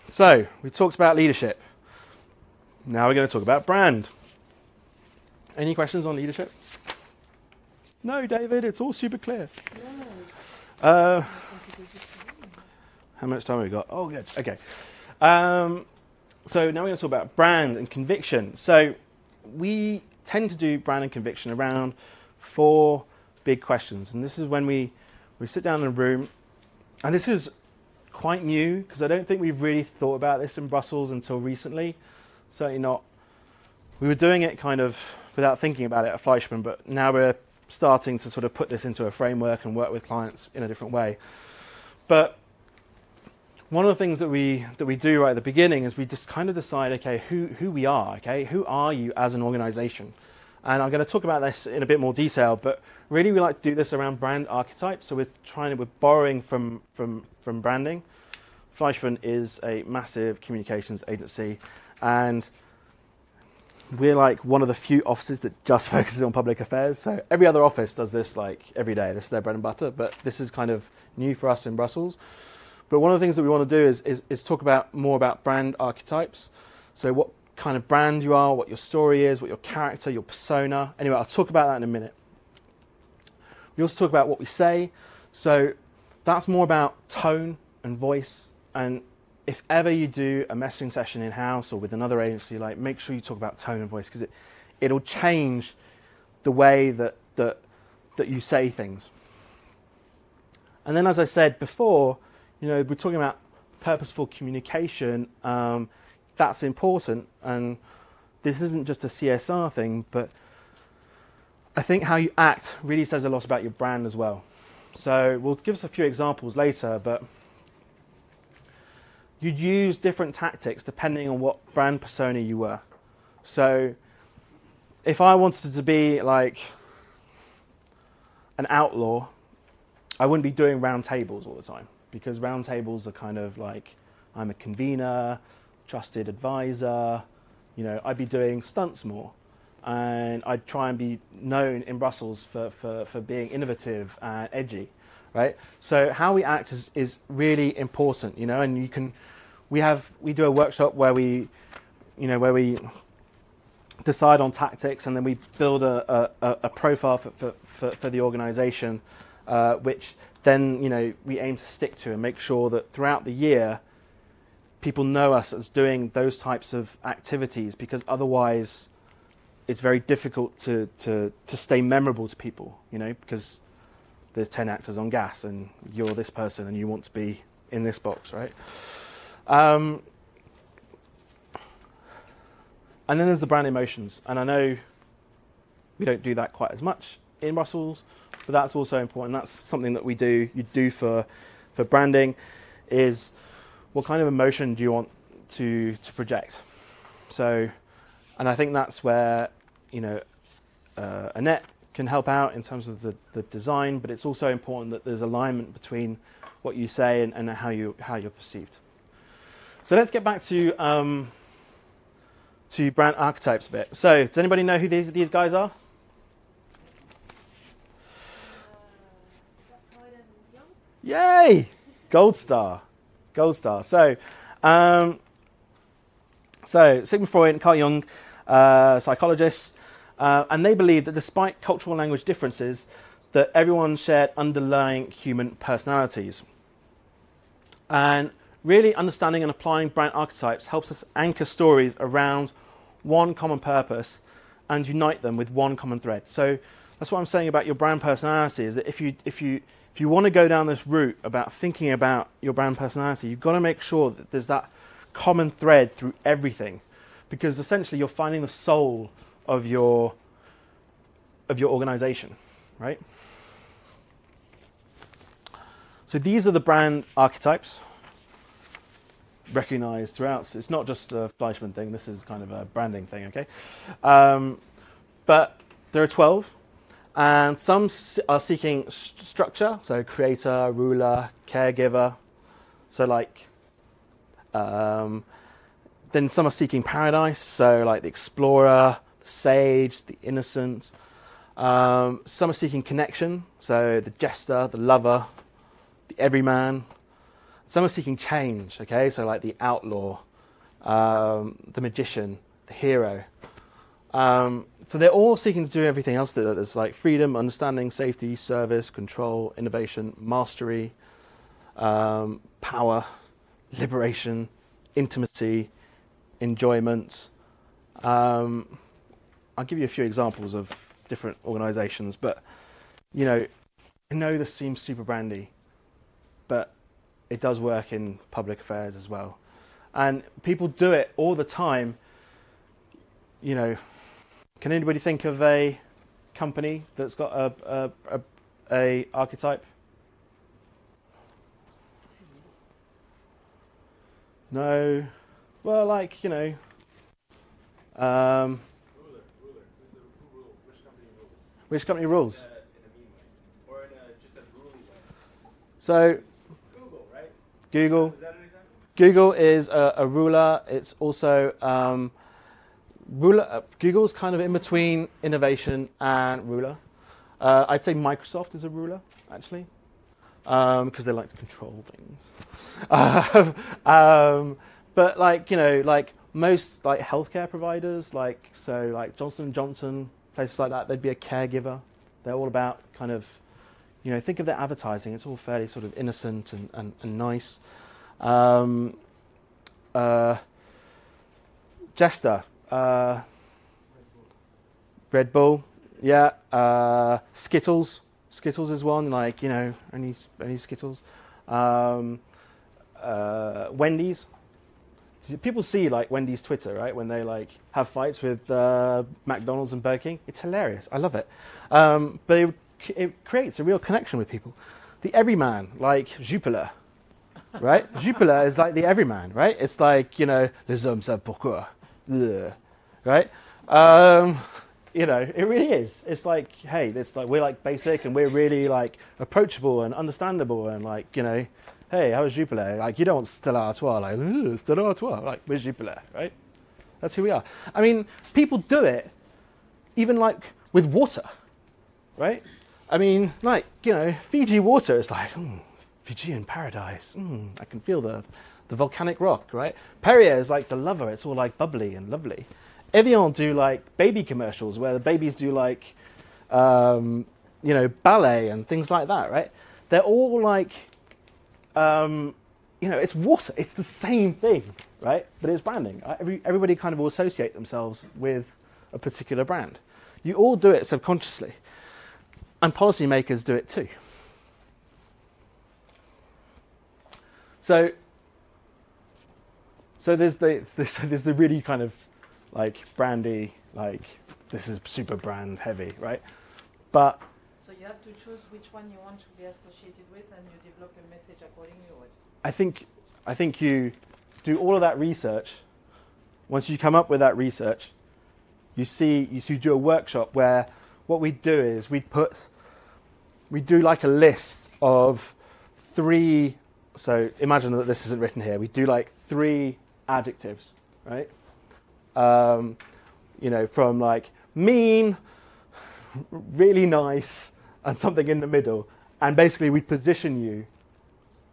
So we talked about leadership. Now we're going to talk about brand. Any questions on leadership? No, David, it's all super clear. How much time have we got? Oh, good. Okay. So now we're going to talk about brand and conviction. So we tend to do brand and conviction around 4 big questions. And this is when we sit down in a room. And this is quite new because I don't think we've really thought about this in Brussels until recently. Certainly not. We were doing it kind of without thinking about it at Fleischmann, but now we're starting to sort of put this into a framework and work with clients in a different way. But one of the things that we do right at the beginning is we just kind of decide, okay, who we are, okay? Who are you as an organization? And I'm going to talk about this in a bit more detail, but really we like to do this around brand archetypes. So we're borrowing from branding. Fleischmann is a massive communications agency, and we're like one of the few offices that just focuses on public affairs. So every other office does this like every day. This is their bread and butter, but this is kind of new for us in Brussels. But one of the things that we want to do is talk about more about brand archetypes. So what kind of brand you are, what your story is, what your character, your persona. Anyway, I'll talk about that in a minute. We also talk about what we say. So that's more about tone and voice. And if ever you do a messaging session in-house or with another agency, like make sure you talk about tone and voice, because it'll change the way that you say things. And then, as I said before, you know, we're talking about purposeful communication. That's important, and this isn't just a CSR thing, but I think how you act really says a lot about your brand as well. So we'll give us a few examples later, but you'd use different tactics depending on what brand persona you were. So if I wanted to be like an outlaw, I wouldn't be doing round tables all the time, because round tables are kind of like, I'm a convener, trusted advisor, you know, I'd be doing stunts more. And I'd try and be known in Brussels for being innovative and edgy, right? So how we act is really important, you know, and we do a workshop where we decide on tactics, and then we build a profile for the organization, which then, you know, we aim to stick to and make sure that throughout the year people know us as doing those types of activities, because otherwise it's very difficult to stay memorable to people, you know, because there's 10 actors on gas and you're this person and you want to be in this box, right? And then there's the brand emotions, and I know we don't do that quite as much in Brussels, but that's also important. That's something that you do for branding, is what kind of emotion do you want to project? So, and I think that's where, you know, Annette can help out in terms of the design, but it's also important that there's alignment between what you say and how you're perceived. So let's get back to brand archetypes a bit. So does anybody know who these guys are? Yay! Gold Star. Gold star. So Sigmund Freud and Carl Jung, psychologists, and they believe that despite cultural language differences, that everyone shared underlying human personalities. And really understanding and applying brand archetypes helps us anchor stories around one common purpose and unite them with one common thread. So that's what I'm saying about your brand personality, is that if you want to go down this route about thinking about your brand personality, you've got to make sure that there's that common thread through everything, because essentially you're finding the soul of your organization, right? So these are the brand archetypes recognized throughout. So it's not just a Fleischmann thing, this is kind of a branding thing, okay? But there are 12, and some are seeking structure, so creator, ruler, caregiver, so like, then some are seeking paradise, so like the explorer, the sage, the innocent. Some are seeking connection, so the jester, the lover, the everyman. Some are seeking change, okay, so like the outlaw, the magician, the hero. So they're all seeking to do everything else. There's like freedom, understanding, safety, service, control, innovation, mastery, power, liberation, intimacy, enjoyment. I'll give you a few examples of different organizations, but you know, I know this seems super brandy, but it does work in public affairs as well. And people do it all the time. You know, can anybody think of a company that's got a archetype? No. Well, like, you know, Ruler. Which company rules? which company rules? In a mean way, or in just a ruling way. So Google, right? Google. Is that an example? Google is a ruler. It's also ruler. Google's kind of in between innovation and ruler. I'd say Microsoft is a ruler, actually, because they like to control things. But like, you know, like most like healthcare providers, like so like Johnson & Johnson, places like that, they'd be a caregiver. They're all about kind of, you know, think of their advertising. It's all fairly sort of innocent and nice. Jester, Red Bull, yeah. Skittles is one, like, you know, any Skittles. Wendy's. People see like Wendy's Twitter, right, when they like have fights with McDonald's and Burger King. It's hilarious. I love it. But it creates a real connection with people. The everyman, like Jupiler, right? Jupiler is like the everyman, right? It's like, you know, les hommes savent pourquoi, ugh, right? You know, it really is. It's like, hey, it's like we're like basic and we're really like approachable and understandable and like, you know, hey, how was Jupiler? Like, you don't want Stella Artois, like, Stella Artois, like, where's Jupiler, right? That's who we are. I mean, people do it even like with water, right? I mean, like, you know, Fiji water is like, Fijian paradise. I can feel the volcanic rock, right? Perrier is like the lover. It's all like bubbly and lovely. Evian do like baby commercials where the babies do like, you know, ballet and things like that, right? They're all like, you know, it's water. It's the same thing, right? But it's branding. Everybody kind of will associate themselves with a particular brand. You all do it subconsciously. And policymakers do it too. So there's the really kind of like brandy, like this is super brand heavy, right? But So you have to choose which one you want to be associated with, and you develop a message accordingly. Or I think you do all of that research. Once you come up with that research, you do a workshop where what we do is we do like a list of 3. So imagine that this isn't written here. We do like 3 adjectives, right? You know, from like mean, really nice, and something in the middle. And basically we position you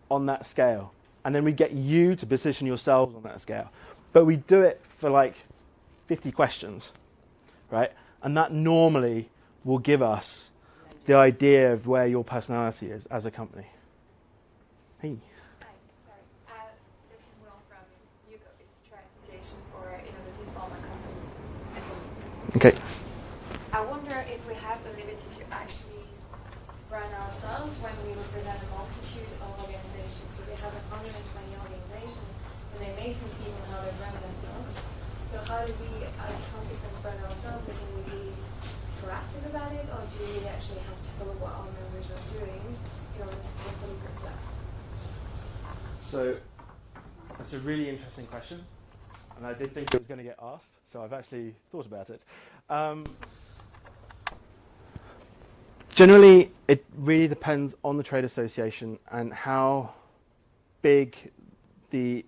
on that scale. and then we get you to position yourselves on that scale. But we do it for like 50 questions, right? And that normally will give us the idea of where your personality is as a company. Hey. Hi, sorry. Looking well from UGO, it's a trade association for innovative pharma companies, SMEs. Okay. I wonder if we have the liberty to actually run ourselves when we represent a multitude of organizations. So we have 120 organizations, and they may compete on how they run themselves. So how do we, as a consequence, run ourselves? Can we be proactive about it, or do we actually have to follow what our members are doing in order to properly reflect? So that's a really interesting question, and I did think it was going to get asked, so I've actually thought about it. Generally, it really depends on the trade association and how big the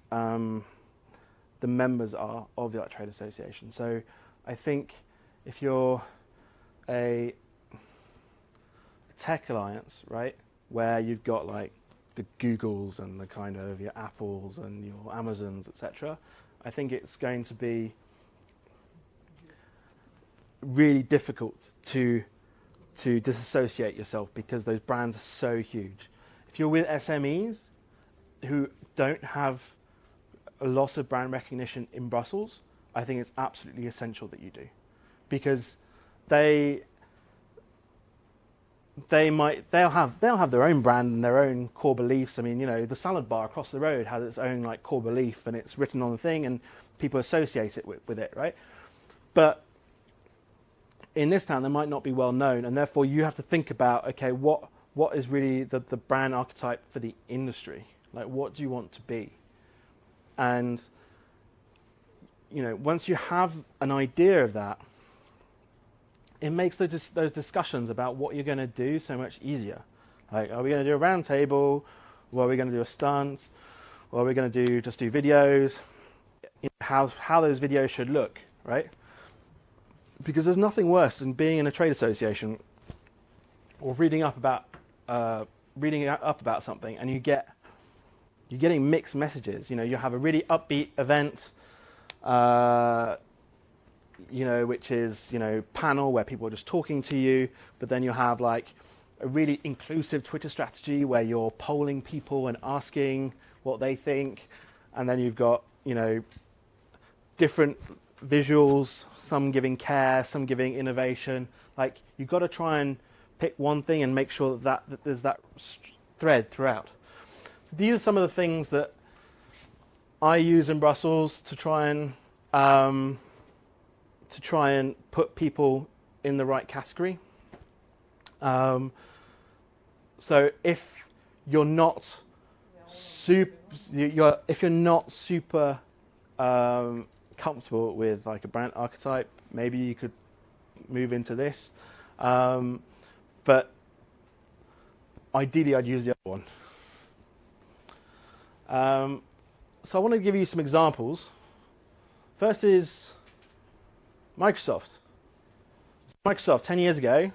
members are of that trade association. So I think if you're a tech alliance, right, where you've got like the Googles and the kind of your Apples and your Amazons, etc., I think it's going to be really difficult to disassociate yourself because those brands are so huge. If you're with SMEs who don't have a loss of brand recognition in Brussels, I think it's absolutely essential that you do, because they'll have their own brand and their own core beliefs. I mean, the salad bar across the road has its own like core belief, and it's written on the thing, and people associate it with it, right? But in this town, they might not be well known, and therefore you have to think about, okay, what is really the brand archetype for the industry? Like, what do you want to be? And once you have an idea of that, it makes those discussions about what you're going to do so much easier. Like, are we going to do a round table? Or are we going to do a stunt? Or are we going to just do videos? How those videos should look, right? Because there's nothing worse than being in a trade association or reading up about something, and you're getting mixed messages. You have a really upbeat event, which is panel where people are just talking to you, but then you have like a really inclusive Twitter strategy where you're polling people and asking what they think, and then you've got different visuals, some giving care, some giving innovation. Like, you've got to try and pick one thing and make sure that there's that thread throughout. So these are some of the things that I use in Brussels to try and put people in the right category. So if you're not super comfortable with like a brand archetype, maybe you could move into this, but ideally I'd use the other one. So I want to give you some examples. First is Microsoft. Microsoft 10 years ago,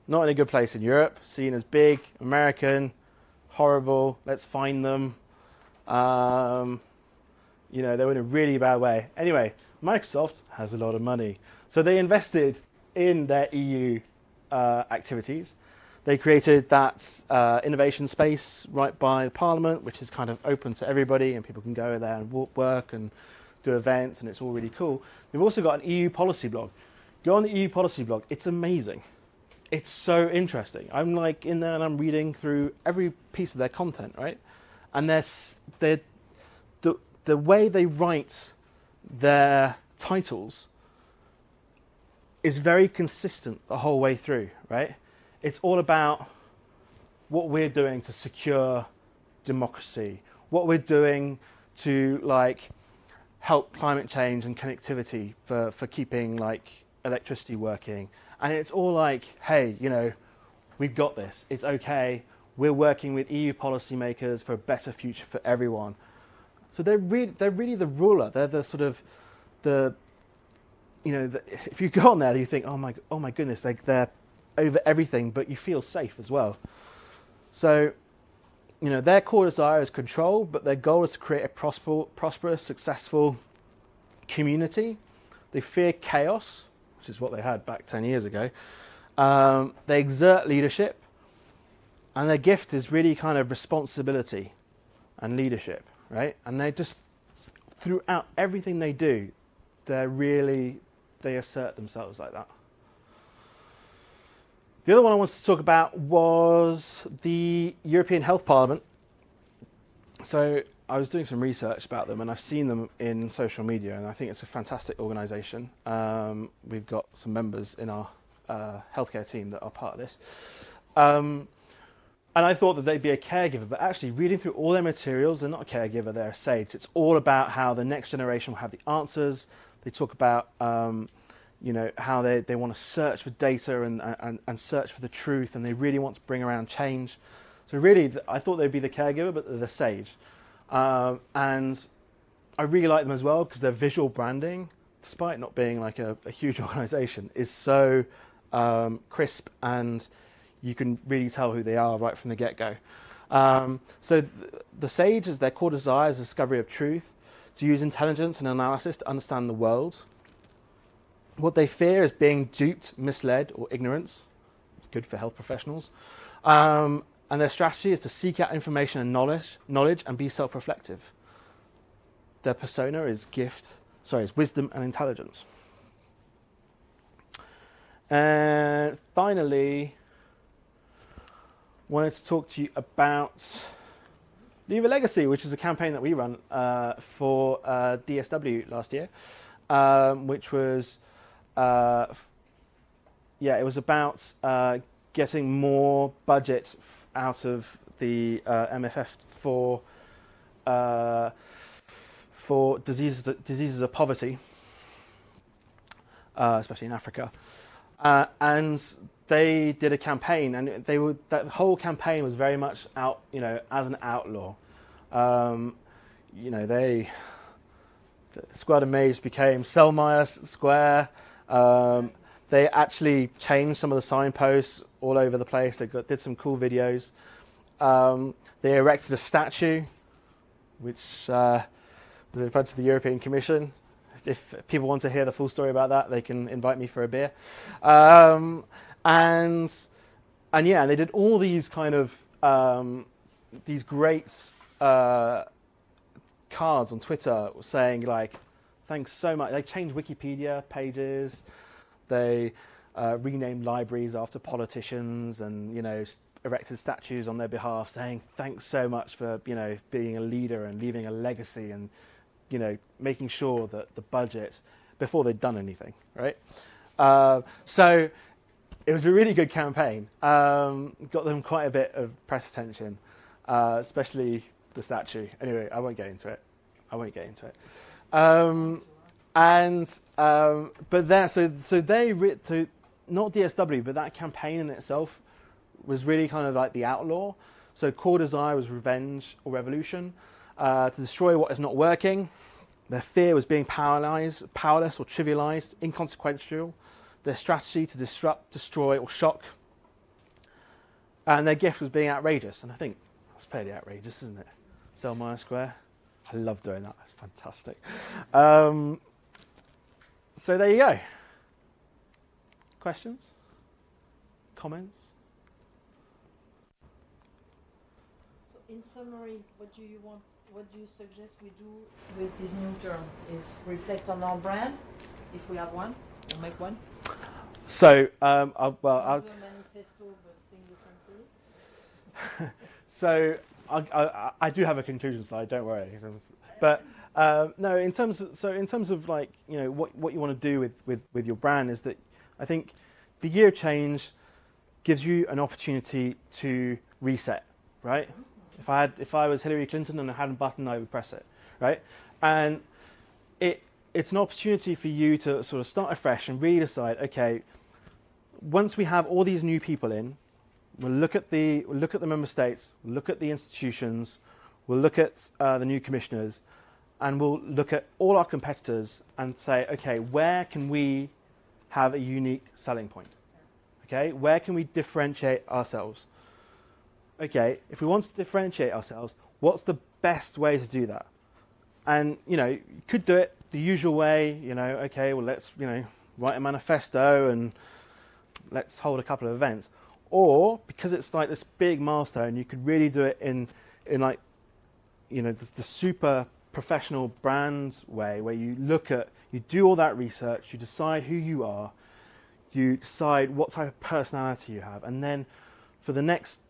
not in a good place in Europe, seen as big, American, horrible, let's find them. They were in a really bad way. Anyway, Microsoft has a lot of money. So they invested in their EU activities. They created that innovation space right by Parliament, which is kind of open to everybody, and people can go there and work and do events, and it's all really cool. They've also got an EU policy blog. Go on the EU policy blog. It's amazing. It's so interesting. I'm like in there and I'm reading through every piece of their content, right? And the way they write their titles is very consistent the whole way through, right? It's all about what we're doing to secure democracy, what we're doing to like help climate change and connectivity for keeping like electricity working. And it's all like, hey, we've got this. It's okay. We're working with EU policymakers for a better future for everyone. So they're really the ruler. They're the sort of if you go on there, you think, oh my goodness, they're over everything, but you feel safe as well. So you know, their core desire is control, but their goal is to create a prosperous, successful community. They fear chaos, which is what they had back 10 years ago. They exert leadership, and their gift is really kind of responsibility and leadership, right? And they just, throughout everything they do, they assert themselves like that. The other one I wanted to talk about was the European Health Parliament. So I was doing some research about them, and I've seen them in social media, and I think it's a fantastic organisation. We've got some members in our healthcare team that are part of this. And I thought that they'd be a caregiver, but actually reading through all their materials, they're not a caregiver, they're a sage. It's all about how the next generation will have the answers. They talk about you know, how they want to search for data and search for the truth, and they really want to bring around change. So really, I thought they'd be the caregiver, but they're the sage. And I really like them as well because their visual branding, despite not being like a huge organisation, is so crisp, and you can really tell who they are right from the get-go. So the sage is their core desire is discovery of truth, to use intelligence and analysis to understand the world. What they fear is being duped, misled, or ignorance. It's good for health professionals. And their strategy is to seek out information and knowledge and be self-reflective. Their persona is wisdom and intelligence. And finally, wanted to talk to you about Leave a Legacy, which is a campaign that we run for DSW last year, which was it was about getting more budget out of the MFF for diseases of poverty, especially in Africa, and they did a campaign, and that whole campaign was very much out, you know, as an outlaw. You know, the Square de Maze became Selmayr Square. They actually changed some of the signposts all over the place. They did some cool videos. They erected a statue, which was in front of the European Commission. If people want to hear the full story about that, they can invite me for a beer. And they did all these kind of these great cards on Twitter saying like, thanks so much. They changed Wikipedia pages. They renamed libraries after politicians, and, you know, erected statues on their behalf saying thanks so much for, you know, being a leader and leaving a legacy, and, you know, making sure that the budget, before they'd done anything, right? So it was a really good campaign. Got them quite a bit of press attention, especially the statue. Anyway, I won't get into it. So not DSW, but that campaign in itself was really kind of like the outlaw. So core desire was revenge or revolution, to destroy what is not working. Their fear was being powerless or trivialized, inconsequential. Their strategy to disrupt, destroy, or shock. And their gift was being outrageous. And I think that's fairly outrageous, isn't it? Selmayr Square. I love doing that. It's fantastic. So there you go. Questions? Comments? So in summary, what do you suggest we do with this new term? Is reflect on our brand, if we have one, or make one? So, I'll do a manifesto, but think differently. So I do have a conclusion slide. Don't worry. But no, in terms of like, you know, what you want to do with your brand is that I think the year of change gives you an opportunity to reset, right? If I was Hillary Clinton and I had a button, I would press it, right? And it's an opportunity for you to sort of start afresh and really decide, okay, once we have all these new people in, we'll look at the member states, we'll look at the institutions, we'll look at the new commissioners, and we'll look at all our competitors and say, okay, where can we have a unique selling point? Okay, where can we differentiate ourselves? okay, if we want to differentiate ourselves, what's the best way to do that? And, you know, you could do it the usual way, you know, okay, well, let's, you know, write a manifesto and let's hold a couple of events. Or, because it's like this big milestone, you could really do it in like, you know, the super professional brand way, where you do all that research, you decide who you are, you decide what type of personality you have, and then for the next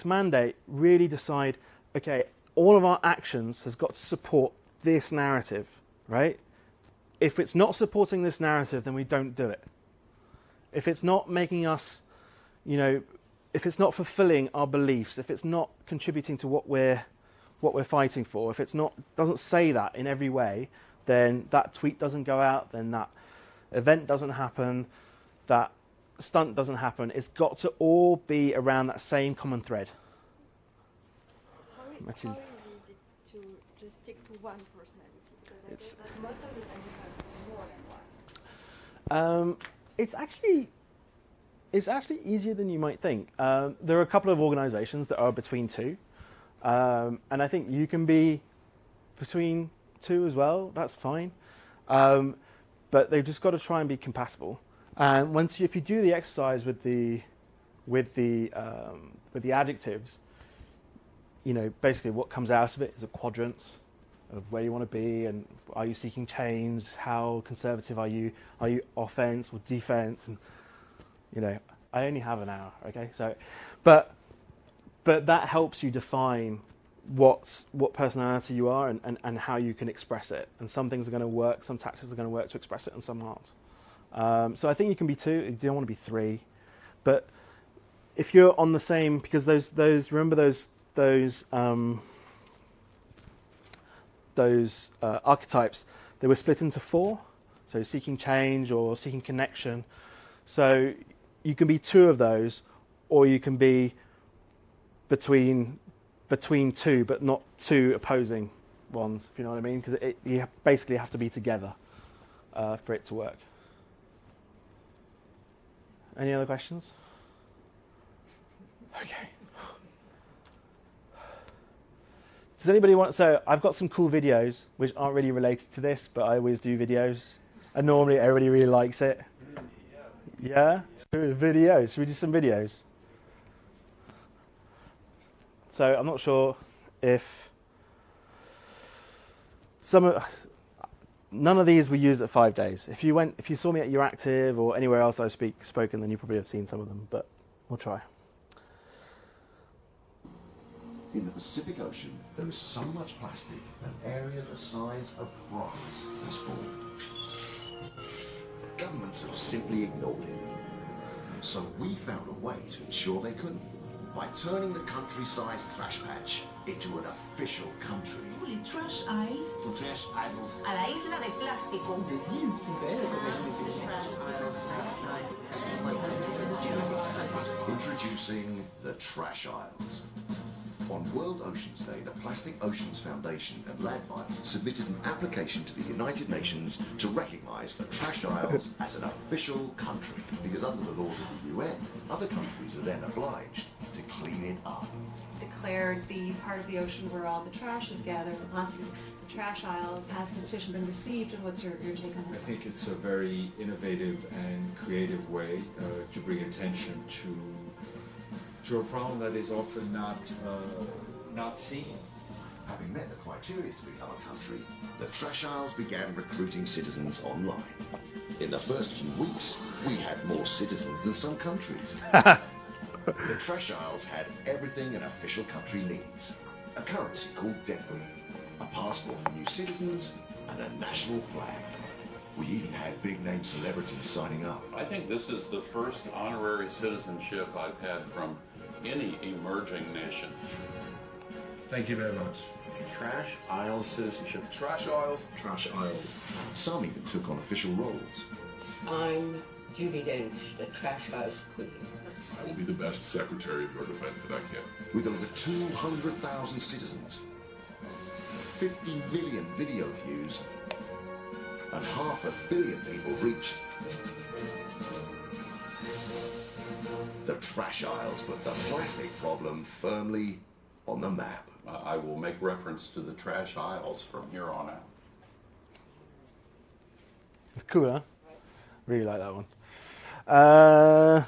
mandate, really decide, okay, all of our actions has got to support this narrative, right? If it's not supporting this narrative, then we don't do it. If it's not making us, you know, if it's not fulfilling our beliefs, if it's not contributing to what we're fighting for, if it's not doesn't say that in every way, then that tweet doesn't go out, then that event doesn't happen, that stunt doesn't happen. It's got to all be around that same common thread. How easy is it to just stick to one personality? Because I guess that most of the time you have more than one. It's actually easier than you might think. There are a couple of organisations that are between two, and I think you can be between two as well. That's fine, but they've just got to try and be compatible. And if you do the exercise with the adjectives, you know, basically what comes out of it is a quadrant of where you want to be, and are you seeking change? How conservative are you? Are you offense or defense? And you know, I only have an hour, okay? So, but that helps you define what personality you are and how you can express it. And some things are going to work, some tactics are going to work to express it, and some aren't. So I think you can be two. You don't want to be three. But if you're on the same, because those remember those archetypes, they were split into four. So seeking change or seeking connection. So you can be two of those, or you can be between two, but not two opposing ones, if you know what I mean, because you basically have to be together for it to work. Any other questions? Okay. Does anybody want? So I've got some cool videos which aren't really related to this, but I always do videos, and normally everybody really likes it. Yeah? So videos. Should we do some videos? So I'm not sure if none of these were used at 5 days. If you saw me at Euractiv or anywhere else I've spoken, then you probably have seen some of them, but we'll try. In the Pacific Ocean, there is so much plastic, an area the size of France is formed. Governments have simply ignored it. So we found a way to ensure they couldn't, by turning the country-sized trash patch into an official country. Les trash isles. To trash isles. A la isla de plástico. Des îles poubelles. Introducing the Trash Isles. On World Oceans Day, the Plastic Oceans Foundation and LADBI submitted an application to the United Nations to recognise the Trash Isles as an official country, because under the laws of the UN, other countries are then obliged to clean it up. Declared the part of the ocean where all the trash is gathered, the plastic, the Trash Isles. Has the petition been received, and what's your take on that? I think it's a very innovative and creative way to bring attention to a problem that is often not seen. Having met the criteria to become a country, the Trash Isles began recruiting citizens online. In the first few weeks, we had more citizens than some countries. The Trash Isles had everything an official country needs. A currency called debris, a passport for new citizens, and a national flag. We even had big-name celebrities signing up. I think this is the first honorary citizenship I've had from any emerging nation. Thank you very much. Trash Isles citizenship. Trash Isles. Trash Isles. Some even took on official roles. I'm Judy Dench, the Trash House Queen. I will be the best secretary of your defense that I can. With over 200,000 citizens, 50 million video views, and 500 million people reached, the trash aisles put the plastic problem firmly on the map. I will make reference to the trash aisles from here on out. It's cool, huh? Really like that one. How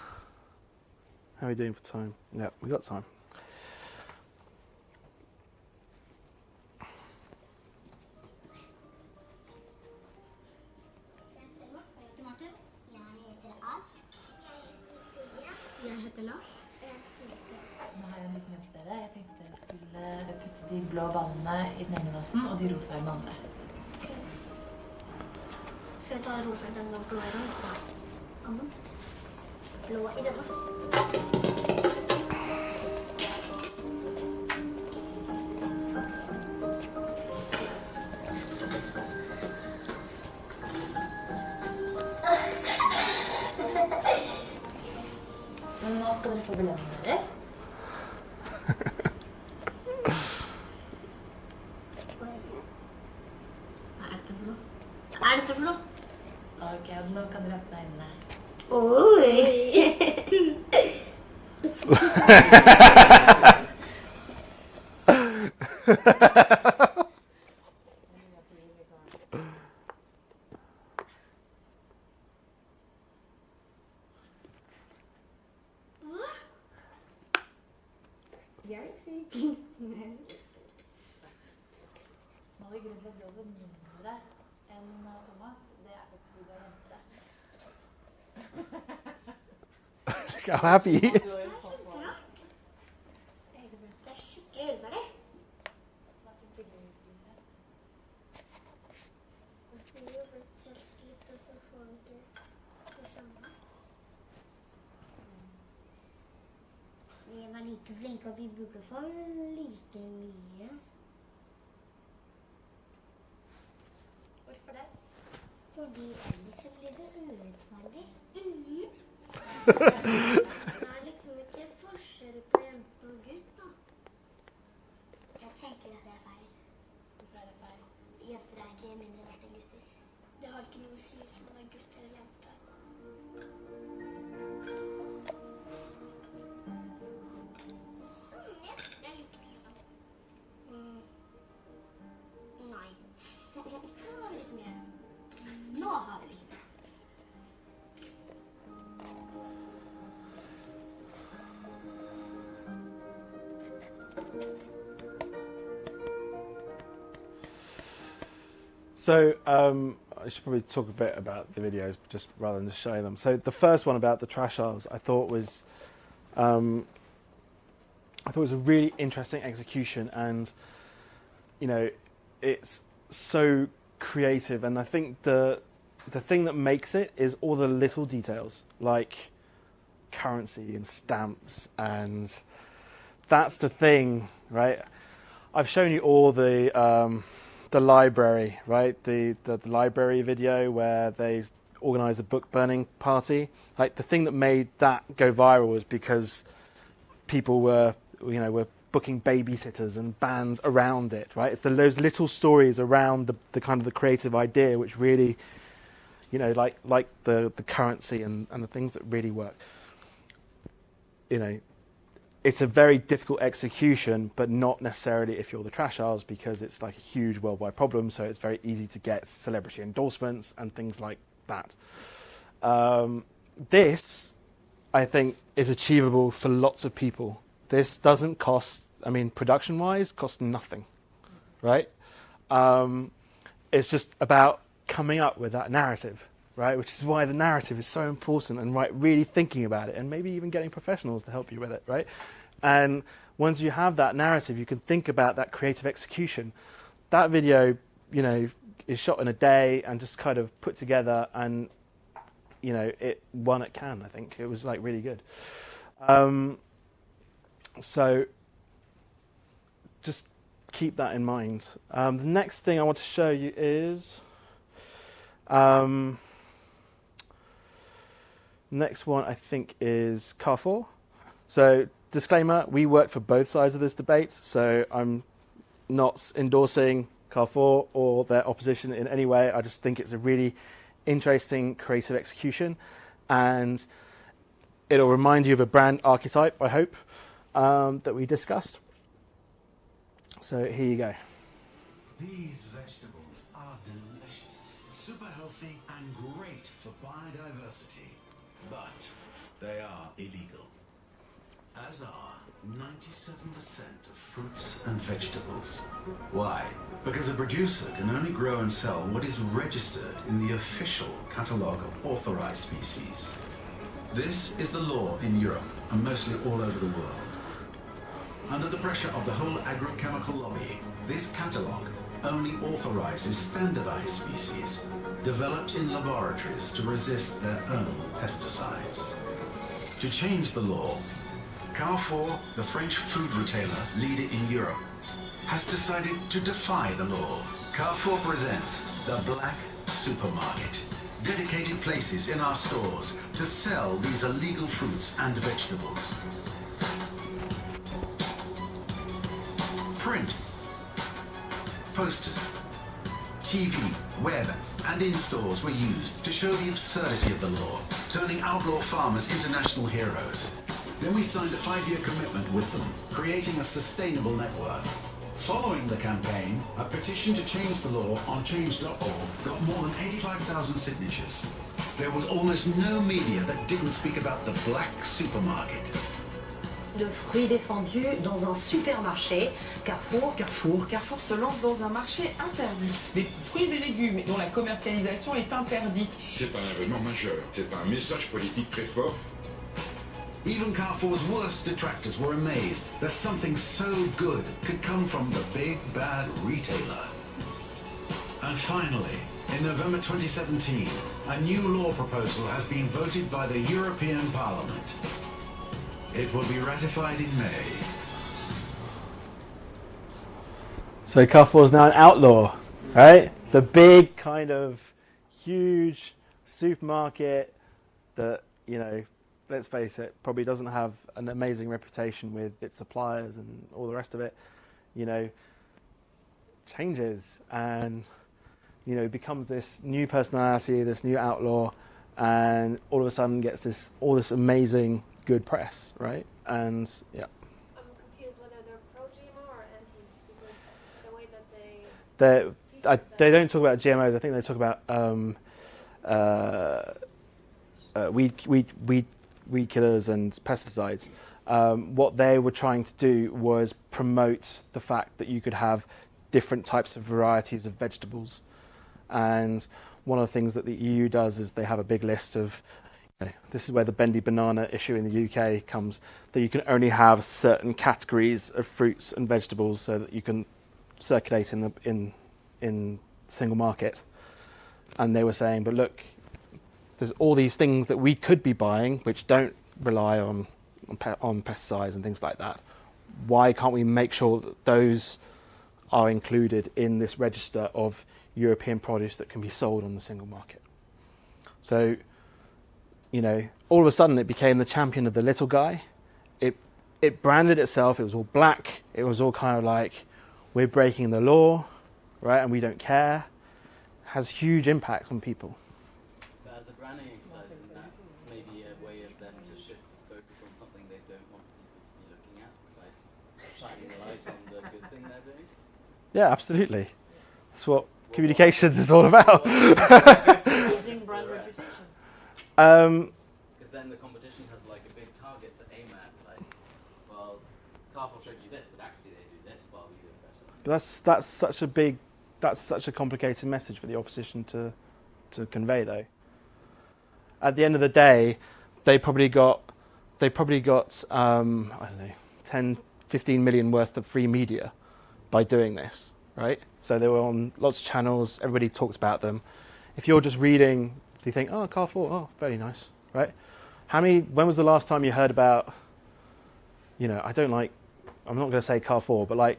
are we doing for time? Yeah, we got time. Jeg heter Lars. Nå har jeg en liten jobb til dere. Jeg tenkte jeg skulle putte de blå ballene i den ene vasen og de rosa i den andre. Skal vi ta rosa i denne og blå i den? Annet. Blå i denne. Men nå skal dere få belønningen deres. Hva er dette for noe? Hva er dette for noe? Ok, nå kan dere åpne øynene. Nå er det grunn til at jobben mindre enn Thomas. Det er faktisk fordi du er jente. Look how happy he is. Det er skikkelig urettferdig. Vi jobber helt litt, og så får vi ikke det samme. Vi var like flinke, og vi burde få like mye. Hvorfor det? Fordi ellers så blir det urettferdig. Det er liksom ikke forskjell på jente og gutt, da. Jeg tenker at det er feil. Hvorfor er det feil? Jenter er ikke mindre verdt enn gutter. Det har ikke noe å si hvis man er gutt eller jente. Sånn, ja. Det er litt mye, da. Nei. Nå har vi litt mye. Nå har vi litt mye. So I should probably talk a bit about the videos, just rather than just show them. So the first one about the trash aisles, I thought was a really interesting execution, and you know, it's so creative. And I think the thing that makes it is all the little details, like currency and stamps, and that's the thing, right? I've shown you all the library, right? The library video where they organise a book burning party. Like the thing that made that go viral was because people were booking babysitters and bands around it, right? It's those little stories around the kind of the creative idea which really, like the currency and the things that really work. It's a very difficult execution, but not necessarily if you're the trash aisles, because it's like a huge worldwide problem, so it's very easy to get celebrity endorsements and things like that. This, I think, is achievable for lots of people. This doesn't cost, production-wise, cost nothing, right? It's just about coming up with that narrative, right? Which is why the narrative is so important, and really thinking about it, and maybe even getting professionals to help you with it, right? And once you have that narrative, you can think about that creative execution. That video, is shot in a day and just kind of put together, and it won at Cannes. I think it was really good. So just keep that in mind. The next thing I want to show you is. Next one, I think, is Carrefour. So, disclaimer, we work for both sides of this debate, so I'm not endorsing Carrefour or their opposition in any way. I just think it's a really interesting creative execution, and It'll remind you of a brand archetype, I hope, that we discussed. So here you go. These vegetables are delicious, super healthy and great for biodiversity, but they are illegal, as are 97% of fruits and vegetables. Why? Because a producer can only grow and sell what is registered in the official catalogue of authorized species. This is the law in Europe and mostly all over the world. Under the pressure of the whole agrochemical lobby, this catalogue only authorizes standardized species developed in laboratories to resist their own pesticides. To change the law, Carrefour, the French food retailer leader in Europe, has decided to defy the law. Carrefour presents the Black Supermarket, dedicated places in our stores to sell these illegal fruits and vegetables. Print, posters, TV, web, and in-stores were used to show the absurdity of the law, turning outlaw farmers into national heroes. Then we signed a 5-year commitment with them, creating a sustainable network. Following the campaign, a petition to change the law on change.org got more than 85,000 signatures. There was almost no media that didn't speak about the Black Supermarket. De fruits défendus dans un supermarché. Carrefour se lance dans un marché interdit. Des fruits et légumes dont la commercialisation est interdite. C'est un événement majeur. C'est un message politique très fort. Even Carrefour's worst detractors were amazed that something so good could come from the big bad retailer. And finally, in November 2017, a new law proposal has been voted by the European Parliament. It will be ratified in May. So Carrefour's now an outlaw, right? The big kind of huge supermarket that, you know, let's face it, probably doesn't have an amazing reputation with its suppliers and all the rest of it, you know, changes and, you know, becomes this new personality, this new outlaw, and all of a sudden gets all this amazing good press, right? And yeah. I'm confused whether they're pro-GMO or anti, because the way that they don't talk about GMOs. I think they talk about weed killers and pesticides. What they were trying to do was promote the fact that you could have different types of varieties of vegetables. And one of the things that the EU does is they have a big list of, this is where the bendy banana issue in the UK comes, that you can only have certain categories of fruits and vegetables so that you can circulate in the single market. And they were saying, but look, there's all these things that we could be buying which don't rely on pesticides and things like that. Why can't we make sure that those are included in this register of European produce that can be sold on the single market? So, you know, all of a sudden it became the champion of the little guy. It branded itself, it was all black, it was all kind of like, we're breaking the law, right, and we don't care. Has huge impacts on people. But as a branding exercise, isn't that maybe a way of them to shift focus on something they don't want people to be looking at, like shining the light on the good thing they're doing? Yeah, absolutely. That's what communications is all about. Because then the competition has like a big target to aim at, like, well, Carrefour showed you this, but actually they do this while we do it better. That's such a complicated message for the opposition to convey, though. At the end of the day, they probably got I don't know, 10, 15 million worth of free media by doing this, right? So they were on lots of channels, everybody talks about them. If you're just reading, you think, oh, Carrefour, oh, very nice, right? When was the last time you heard about, you know, I'm not going to say Carrefour, but like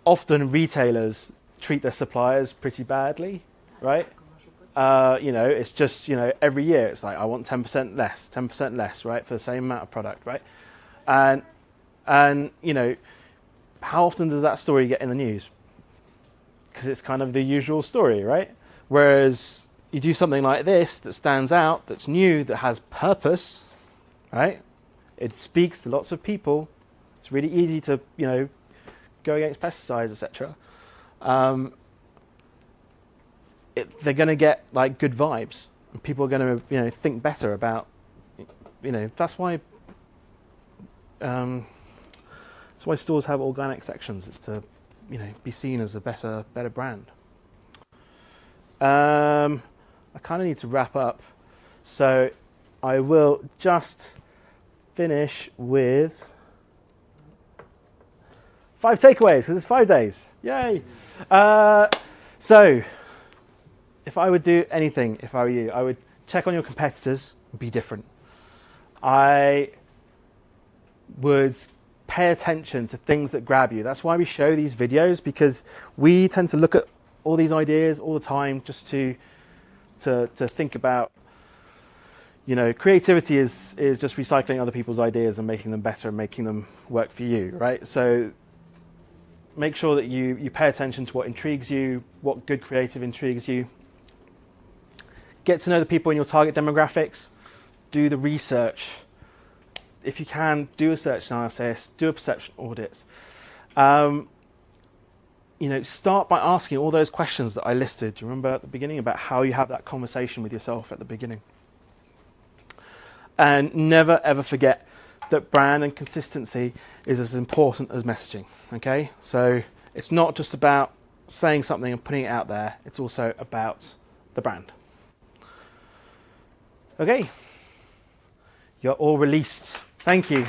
often retailers treat their suppliers pretty badly, right? You know, it's just, you know, every year it's like, I want 10% less, right, for the same amount of product, right? And you know, how often does that story get in the news? Because it's kind of the usual story, right? Whereas you do something like this that stands out, that's new, that has purpose, right? It speaks to lots of people. It's really easy to, you know, go against pesticides, etc. They're going to get like good vibes, and people are going to, you know, think better about, you know, that's why stores have organic sections. It's to, you know, be seen as a better brand. I kind of need to wrap up, so I will just finish with 5 takeaways, because it's 5 days. Yay! So, if I would do anything, if I were you, I would check on your competitors and be different. I would pay attention to things that grab you. That's why we show these videos, because we tend to look at all these ideas all the time just to think about, you know, creativity is just recycling other people's ideas and making them better and making them work for you, right? So make sure that you pay attention to what intrigues you, what good creative intrigues you. Get to know the people in your target demographics. Do the research. If you can, do a search analysis, do a perception audit. You know, start by asking all those questions that I listed. Do you remember at the beginning about how you have that conversation with yourself at the beginning? And never ever forget that brand and consistency is as important as messaging, okay? So it's not just about saying something and putting it out there, it's also about the brand. Okay, you're all released. Thank you.